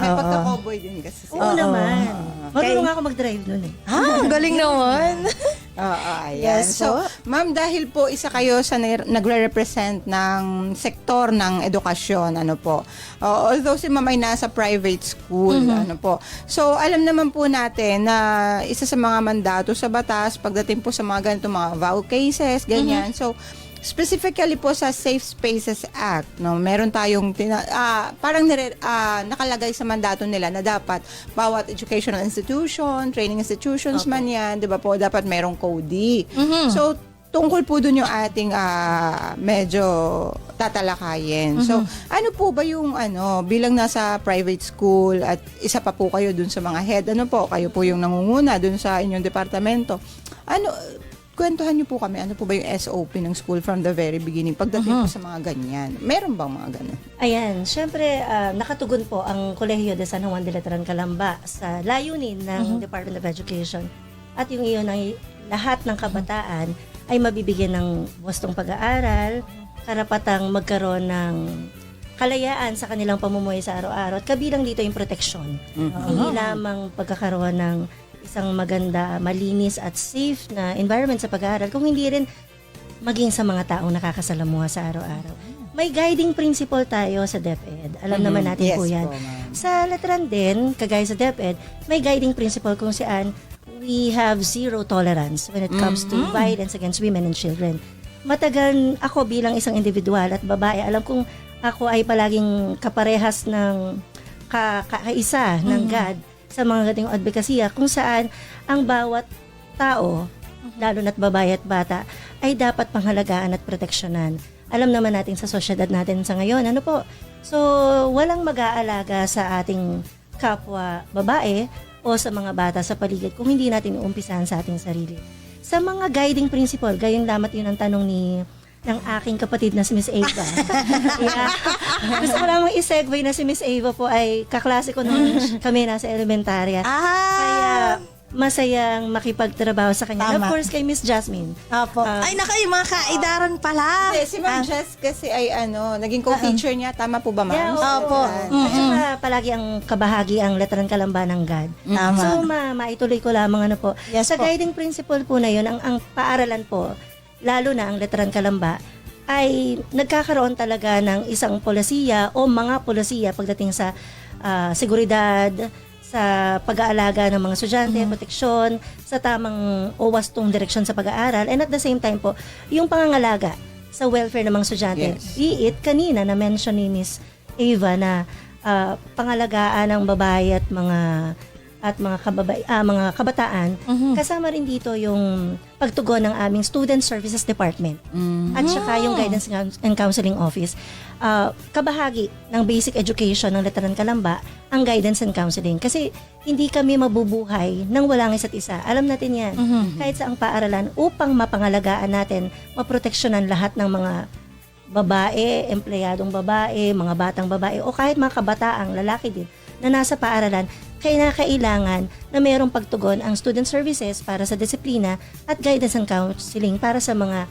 May pagka-cowboy din kasi. Oo naman. Marunong ako mag-drive nun ang galing naman. Ayan. Yes, So, ma'am, dahil po isa kayo sa nagre-represent ng sektor ng edukasyon, ano po. Although si ma'am ay nasa private school, ano po. So, alam naman po natin na isa sa mga mandato sa batas, pagdating po sa mga ganito, mga VAU cases, ganyan. So, specifically po sa Safe Spaces Act, no, meron tayong nakalagay sa mandato nila na dapat bawat educational institution, training institutions man yan, 'di ba po, dapat merong CODI. So tungkol po dun yung ating medyo tatalakayin. So ano po ba yung bilang nasa private school at isa pa po kayo dun sa mga head, kayo po yung nangunguna dun sa inyong departamento. Kwentuhan niyo po kami, ano po ba yung SOP ng school from the very beginning pagdating po sa mga ganyan? Meron bang mga ganyan? Ayan, syempre nakatugon po ang Kolehiyo de San Juan de Letran Calamba sa layunin ng Department of Education at yung iyon ay lahat ng kabataan ay mabibigyan ng wastong pag-aaral, karapatang magkaroon ng kalayaan sa kanilang pamumuhay sa araw-araw at kabilang dito yung proteksyon. Hindi lamang pagkakaroon ng isang maganda, malinis at safe na environment sa pag-aaral, kung hindi rin maging sa mga taong nakakasalamuha sa araw-araw. May guiding principle tayo sa DepEd. Alam naman natin po yan. Sa Letran din, kagaya sa DepEd, may guiding principle kung saan we have zero tolerance when it comes to violence against women and children. Matagal ako bilang isang individual at babae, alam kong ako ay palaging kaparehas ng kaisa ng God sa mga ganitong advokasya kung saan ang bawat tao, lalo na't babae at bata, ay dapat panghalagaan at proteksyonan. Alam naman natin sa sosyedad natin sa ngayon, So, walang mag-aalaga sa ating kapwa babae o sa mga bata sa paligid kung hindi natin uumpisahan sa ating sarili. Sa mga guiding principle, gayong damat yun ang tanong ng aking kapatid na si Miss Ava. Gusto ko lamang i-segue na si Miss Ava po ay kaklase ko nung kami nasa elementarya. Kaya masayang makipagtrabaho sa kanya. And Tama. of course, kay Miss Jasmine. Opo. Ay, naku, yung mga kaidaran pala. Hindi, si Ma'am Jess kasi ay naging co-teacher niya. Tama po ba, Ma'am? Yeah, Opo. At saka palagi ang kabahagi ang Veteran Kalamba ng GAD. Tama. So, maituloy ko lamang po. Yes sa po. guiding principle po na yun, ang paaralan po, lalo na ang Veteran Kalamba, ay nagkakaroon talaga ng isang polisiya o mga polisiya pagdating sa seguridad, sa pag-aalaga ng mga estudyante, proteksyon, sa tamang o wastong direksyon sa pag-aaral, and at the same time po, yung pangangalaga sa welfare ng mga estudyante. Yes. Be it kanina na-mention ni Miss Eva na pangalagaan ng babae at mga kabataan. Kasama rin dito yung pagtugon ng aming Student Services Department at saka yung Guidance and Counseling Office. Kabahagi ng basic education ng Veteran Kalamba ang guidance and counseling kasi hindi kami mabubuhay nang walang isa't isa. Alam natin yan. Kahit sa ang paaralan upang mapangalagaan natin, maproteksyonan lahat ng mga babae, empleyadong babae, mga batang babae o kahit mga kabataang lalaki din na nasa paaralan, kailangan na mayroong pagtugon ang student services para sa disiplina at guidance and counseling para sa mga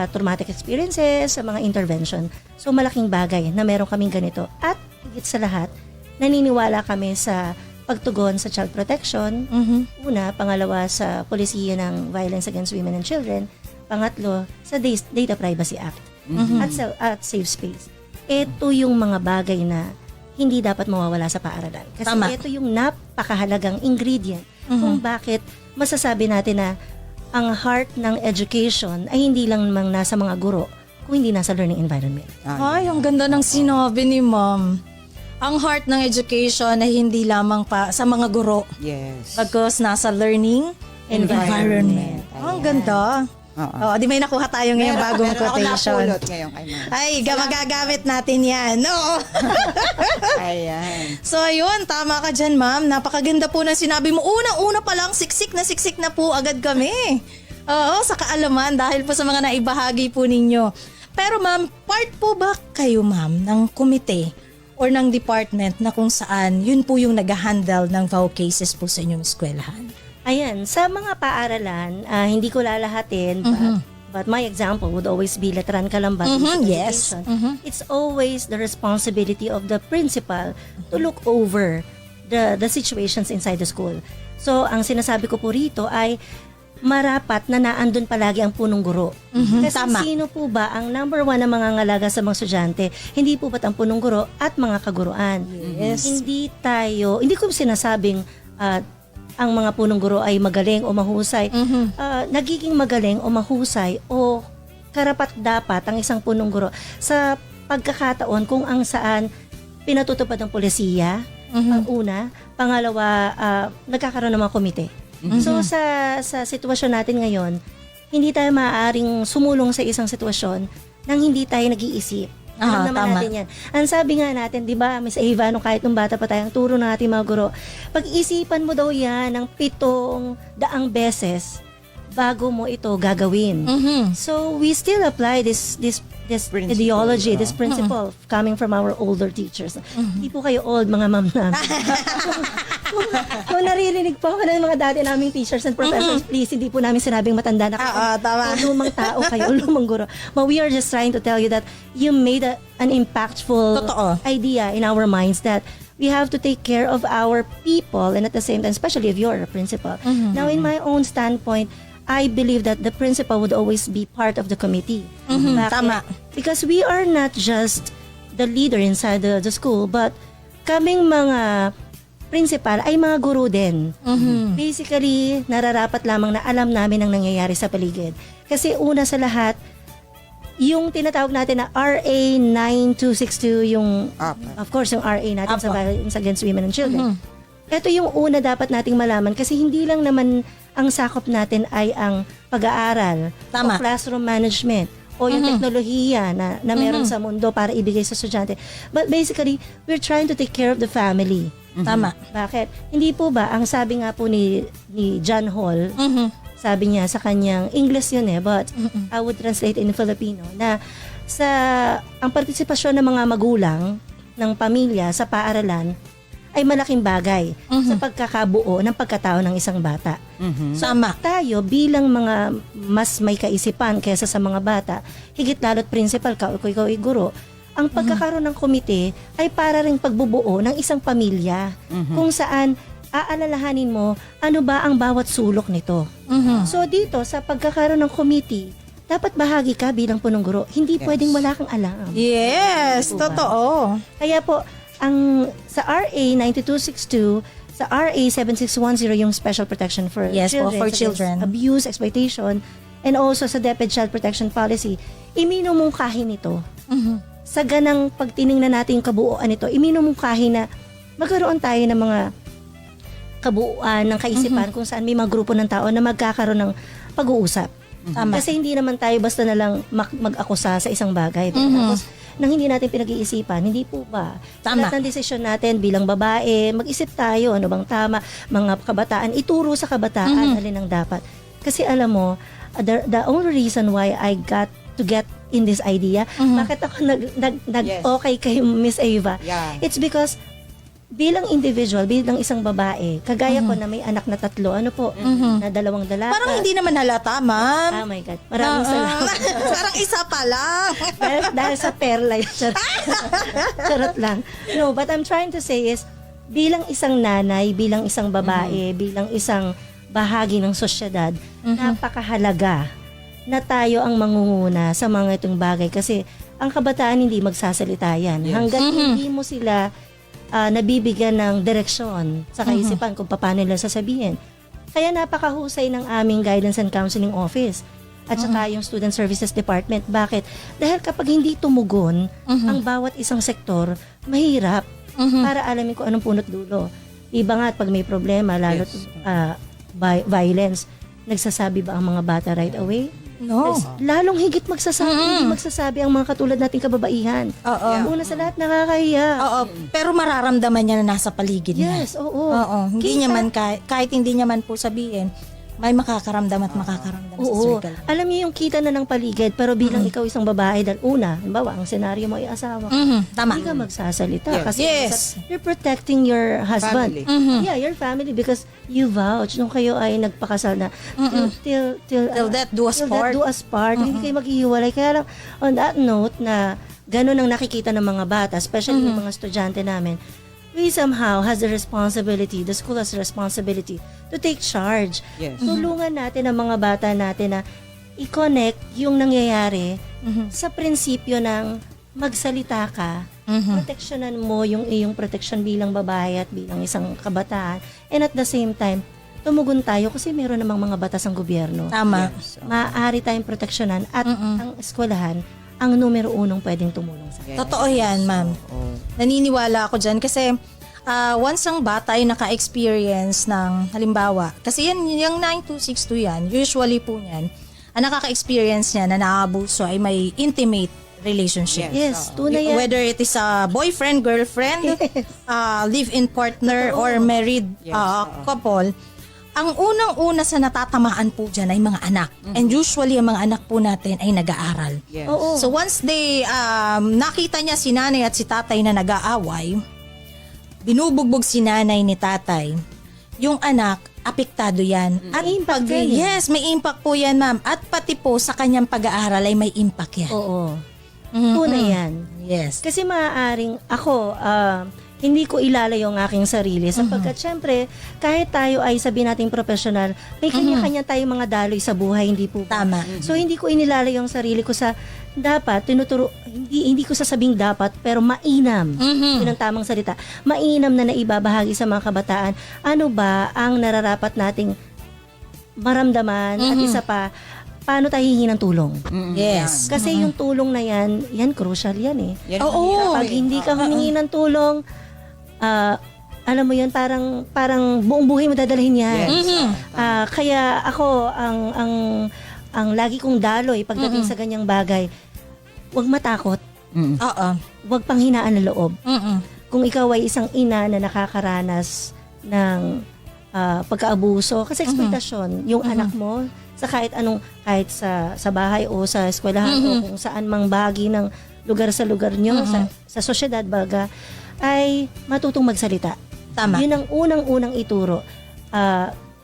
traumatic experiences, sa mga intervention. So malaking bagay na meron kaming ganito. At higit sa lahat, naniniwala kami sa pagtugon sa child protection. Una, pangalawa sa polisiya ng Violence Against Women and Children. Pangatlo, sa Data Privacy Act. At Safe Space. Ito yung mga bagay na hindi dapat mawawala sa paaralan. Kasi Tama. ito yung napakahalagang ingredient kung bakit masasabi natin na ang heart ng education ay hindi lang mang nasa mga guro, kung hindi nasa learning environment. Ay, ang ganda ng sinabi ni Ma'am. Ang heart ng education ay hindi lamang pa sa mga guro. Yes. Bagkus nasa learning environment. Ang ganda. Oo. Di may nakuha tayo ngayong bagong Meron ako quotation. napulot ngayon kay Ma'am. Ay, magagamit natin yan. No? Ayan. So, ayun, tama ka dyan, ma'am. Napakaganda po ng sinabi mo. Unang-una pa lang, siksik na po agad kami. Oo, sa kaalaman dahil po sa mga naibahagi po ninyo. Pero ma'am, part po ba kayo, ma'am, ng komite or ng department na kung saan yun po yung nag-handle ng VAU cases po sa inyong eskwelahan? Ayan, sa mga paaralan, hindi ko lalahatin, but my example would always be Veteran Kalamba. Yes. It's always the responsibility of the principal to look over the situations inside the school. So, ang sinasabi ko po rito ay marapat na naandun palagi ang punong guro. Kasi Tama. sino po ba ang number one na mga ngalaga sa mga estudyante? Hindi po ba't ang punong guro at mga kaguruan? Yes. Hindi ko sinasabing ang mga punong guro ay magaling o mahusay. Nagiging magaling o mahusay o karapat dapat ang isang punong guro sa pagkakataon kung ang saan pinatutupad ng polisiya, ang una. Pangalawa, nagkakaroon ng mga komite. So sa sitwasyon natin ngayon, hindi tayo maaaring sumulong sa isang sitwasyon nang hindi tayo nag-iisip. Alam naman tama. natin yan. Ang sabi nga natin, di ba, Miss Eva, nung kahit nung bata pa tayong turo ng ating mga guro, pag-isipan mo daw yan ng 700 beses bago mo ito gagawin. So we still apply this Principle, ideology, this principle coming from our older teachers. Hindi po kayo old, mga ma'am namin. Kung naririnig po ako ng mga dati naming teachers and professors, please, hindi po namin sinabing matanda na kayo. tama. O lumang tao kayo, o lumang guro. But we are just trying to tell you that you made an impactful Totoo. idea in our minds that we have to take care of our people and at the same time, especially if you're a principal. Now, in my own standpoint, I believe that the principal would always be part of the committee. Bakit? Tama. Because we are not just the leader inside the school, but kaming mga principal ay mga guro din. Basically, nararapat lamang na alam namin ang nangyayari sa paligid. Kasi una sa lahat, yung tinatawag natin na RA 9262, yung, of course, yung RA natin sa Violence Against Women and Children. Ito yung una dapat nating malaman kasi hindi lang naman ang sakop natin ay ang pag-aaral Tama. o classroom management o yung teknolohiya na meron sa mundo para ibigay sa estudyante. But basically, we're trying to take care of the family. Tama. Bakit? Hindi po ba, ang sabi nga po ni John Hall, sabi niya sa kanyang, English yun but I would translate in Filipino, na ang partisipasyon ng mga magulang ng pamilya sa paaralan ay malaking bagay sa pagkakabuo ng pagkatao ng isang bata. So, tayo bilang mga mas may kaisipan kaysa sa mga bata, higit lalo't principal ka o ikaw ay guro, ang pagkakaroon ng komite ay para ring pagbubuo ng isang pamilya kung saan aalalahanin mo ano ba ang bawat sulok nito. So dito, sa pagkakaroon ng committee, dapat bahagi ka bilang punong guro. Hindi pwedeng wala kang alam. Yes, Diba? totoo. Kaya po, sa RA 9262, sa RA 7610, yung Special Protection for Yes po, for against children. Abuse, exploitation, and also sa DepEd Child Protection Policy, iminumungkahin ito. Sa ganang pagtiningnan natin yung kabuuan nito, iminumungkahin na magkaroon tayo ng mga kabuuan ng kaisipan kung saan may mga grupo ng tao na magkakaroon ng pag-uusap. Kasi hindi naman tayo basta na lang mag-akusa sa isang bagay. Tapos, nang hindi natin pinag-iisipan, hindi po ba? Lahat ng desisyon natin bilang babae, mag-isip tayo, ano bang tama, mga kabataan, ituro sa kabataan, alin ang dapat. Kasi alam mo, the only reason why I got to get in this idea, bakit ako nag-okay kay Miss Ava, it's because bilang individual, bilang isang babae, kagaya ko na may anak na 3, ano po, na 2 dalaga. Parang hindi naman halata, ma'am. Oh my God. Maraming salamat. Parang isa pa lang. dahil sa perla. Charot lang. No, but I'm trying to say is, bilang isang nanay, bilang isang babae, bilang isang bahagi ng sosyedad, napakahalaga na tayo ang mangunguna sa mga itong bagay. Kasi ang kabataan hindi magsasalita yan. Hanggat hindi mo sila nabibigyan ng direksyon sa kaisipan kung paano nila sasabihin. Kaya napakahusay ng aming Guidance and Counseling Office at saka yung Student Services Department. Bakit? Dahil kapag hindi tumugon ang bawat isang sektor, mahirap para alamin kung anong punot dulo. Iba nga pag may problema, lalo violence, nagsasabi ba ang mga bata right away? No. Lalong higit magsasabi, hindi magsasabi ang mga katulad nating kababaihan. Una sa lahat, nakakahiya. Pero mararamdaman niya na nasa paligid niya. Yes, oo. Hindi niya man, kahit hindi niya man po sabihin, may makakaramdam at makakaramdam sa circle. Alam niyo yung kita na ng paligid, pero bilang ikaw isang babae, dahil una, halimbawa, ang senaryo mo ay asawa ka. Tama. Hindi ka magsasalita. Kasi Yes. you're protecting your husband. Yeah, your family, because you vouch nung kayo ay nagpakasal na till death do us part. do us part. Hindi kayo maghihiwalay. Kaya lang, on that note, na ganun ang nakikita ng mga bata, especially yung mga estudyante namin, we somehow has the responsibility, the school has the responsibility to take charge. Tulungan natin ang mga bata natin na i-connect yung nangyayari sa prinsipyo ng magsalita ka, proteksyonan mo yung iyong proteksyon bilang babae at bilang isang kabataan, and at the same time, tumugon tayo kasi meron namang mga batas ang gobyerno. Tama. Maaari tayong proteksyonan at ang eskwelahan ang numero 1 pwedeng tumulong sa atin. Totoo yan, ma'am. Naniniwala ako dyan kasi once ang bata ay naka-experience ng, halimbawa, kasi yan, yung 9262 yan, usually po yan, ang nakaka-experience niya na naabuso ay may intimate relationship. Yes, tunay yan. Whether it is a boyfriend, girlfriend, live-in partner, or married couple, ang unang-una sa natatamaan po dyan ay mga anak. And usually, ang mga anak po natin ay nag-aaral. So once they nakita niya si nanay at si tatay na nag-aaway, binubugbog si nanay ni tatay, yung anak, apektado yan. At impact yan. Yes, may impact po yan, ma'am. At pati po sa kanyang pag-aaral ay may impact yan. Oo. Tunay yan. Yes. Kasi maaaring ako, hindi ko ilalayo ang aking sarili sapagkat syempre, kahit tayo ay sabihin nating professional, may kanya-kanya tayong mga daloy sa buhay, hindi po ba? Tama. So hindi ko inilalayo ang sarili ko sa dapat, hindi ko sasabing dapat, pero mainam. Yun ang tamang salita. Mainam na naibabahagi sa mga kabataan. Ano ba ang nararapat nating maramdaman at isa pa, paano tayo hihingi ng tulong? Yes. Kasi yung tulong na yan crucial yan eh. Oo. Pag hindi ka humingi ng tulong, alam mo yun, parang buong buhay mo dadalhin yan. Kaya ako, ang lagi kong daloy pagdating sa ganyang bagay, huwag matakot. Huwag panghinaan ng loob. Kung ikaw ay isang ina na nakakaranas ng pagkaabuso, kasi exploitasyon, yung anak mo, sa kahit sa bahay o sa eskwelahan o kung saan mang bahagi ng lugar sa lugar nyo, sa sosyedad baga, ay matutong magsalita. Tama. Yun ang unang-unang ituro.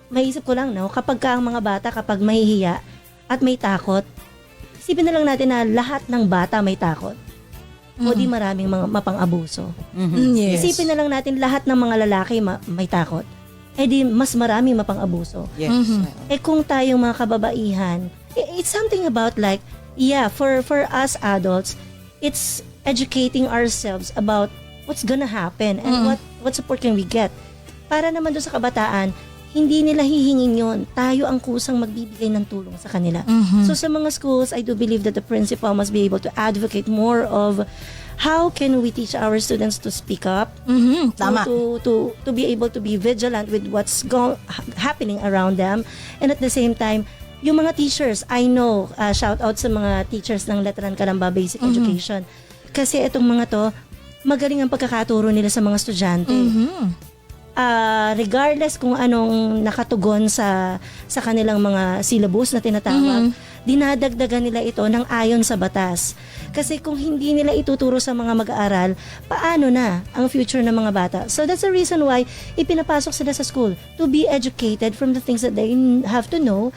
Maisip ko lang, no, kapag ka ang mga bata, kapag mahihiya at may takot, isipin na lang natin na lahat ng bata may takot. O di maraming mga mapang-abuso. Yes. Isipin na lang natin lahat ng mga lalaki may takot. Eh di mas maraming mapang-abuso. Yes. Eh kung tayong mga kababaihan, it's something about like, for us adults, it's educating ourselves about what's gonna happen and what support can we get. Para naman doon sa kabataan, hindi nila hihingin yon. Tayo ang kusang magbibigay ng tulong sa kanila. So sa mga schools, I do believe that the principal must be able to advocate more of how can we teach our students to speak up, Tama. to be able to be vigilant with what's happening around them, and at the same time, yung mga teachers, I know, shout out sa mga teachers ng Letran Calamba Basic Education. Kasi itong mga to, magaling ang pagkakaturo nila sa mga estudyante. Regardless kung anong nakatugon sa kanilang mga syllabus na tinatawag, dinadagdagan nila ito ng ayon sa batas. Kasi kung hindi nila ituturo sa mga mag-aaral, paano na ang future ng mga bata? So that's the reason why ipinapasok sila sa school, to be educated from the things that they have to know,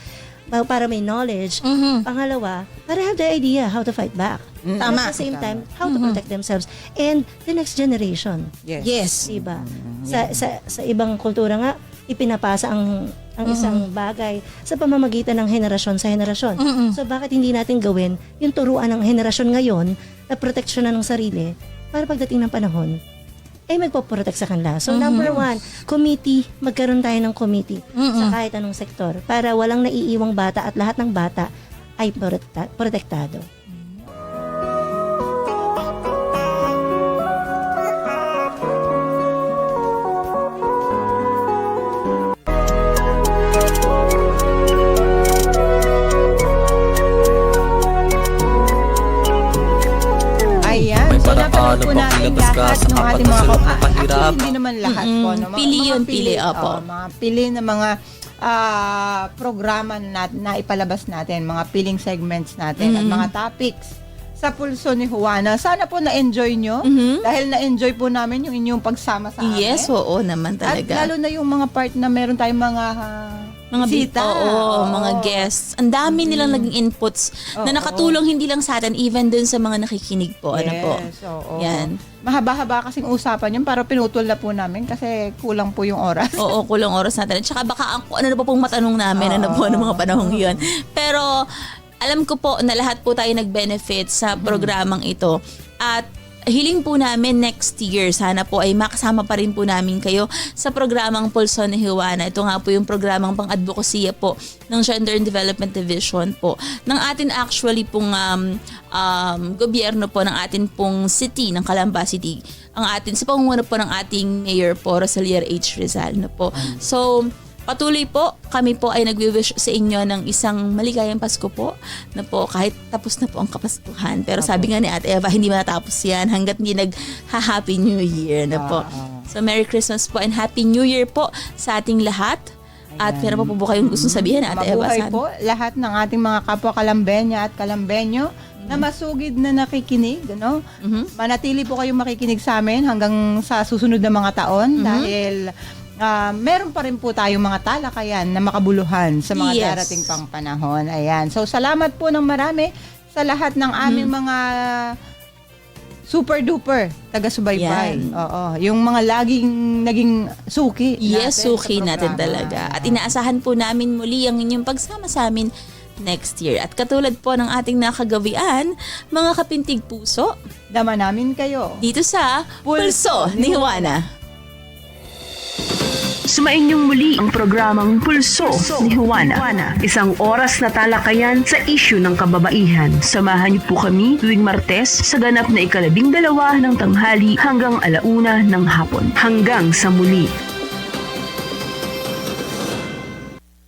para may knowledge. Pangalawa, para have the idea how to fight back. And Tama. at the same time, how to protect themselves and the next generation. Yes. Diba? Sa ibang kultura nga, ipinapasa ang isang bagay sa pamamagitan ng henerasyon sa henerasyon. So bakit hindi natin gawin yung turuan ng henerasyon ngayon na proteksyonan ng sarili para pagdating ng panahon, ay magpo-protect sa kanila. So number 1, committee, magkaroon tayo ng committee sa kahit anong sektor para walang naiiwang bata at lahat ng bata ay protektado. Po natin lahat ng ating mga mahirap. Hindi naman lahat po. No? Pili yun, pili. Opo. Mga pili ng mga programa na ipalabas natin, mga piling segments natin at mga topics sa Pulso ni Juana. Sana po na-enjoy nyo dahil na-enjoy po namin yung inyong pagsama sa amin. Yes, oo naman talaga. At lalo na yung mga part na meron tayong mga bisita. Mga guests. Ang dami nilang naging inputs na nakatulong hindi lang sa atin, even dun sa mga nakikinig po. Ano po? Yan. Mahaba-haba kasing usapan yun, pero pinutol na po namin kasi kulang po yung oras. Oo, kulang oras natin. At saka baka ano na po pong matanong namin, ano po, ng mga panahong yun. Pero alam ko po na lahat po tayo nag-benefit sa programang ito. At hiling po namin next year, sana po ay makasama pa rin po namin kayo sa programang Pulso ni Juana. Ito nga po yung programang pang-advokasya po ng Gender and Development Division po ng atin actually pong gobyerno po ng atin pong city, ng Calamba City. Ang atin, sa pangunguna po ng ating Mayor po, Rosalier H. Rizal na po. So, patuloy po, kami po ay nagwi-wish sa inyo ng isang maligayang Pasko po na po kahit tapos na po ang Kapaskuhan. Pero sabi nga ni Ate Eva, hindi matatapos yan hanggat hindi nag-Happy New Year na po. So Merry Christmas po and Happy New Year po sa ating lahat. At meron pa po kayong gustong sabihin, Ate Eva? Mabuhay po lahat ng ating mga kapwa Kalambenya at Kalambenyo na masugid na nakikinig. Ano? Manatili po kayong makikinig sa amin hanggang sa susunod na mga taon dahil meron pa rin po tayong mga talakayan na makabuluhan sa mga darating pang panahon. Ayan. So, salamat po ng marami sa lahat ng aming mga super-duper taga-subaybay. Oo. Yung mga laging naging suki. Yes, suki natin talaga. At inaasahan po namin muli ang inyong pagsama sa amin next year. At katulad po ng ating nakagawian, mga kapintig puso, dama namin kayo dito sa Pulso ni Juana. Sumainyong muli ang programang Pulso ni Juana. Isang oras na talakayan sa isyu ng kababaihan. Samahan niyo po kami tuwing Martes sa ganap na 12:00 ng tanghali hanggang 1:00 ng hapon. Hanggang sa muli.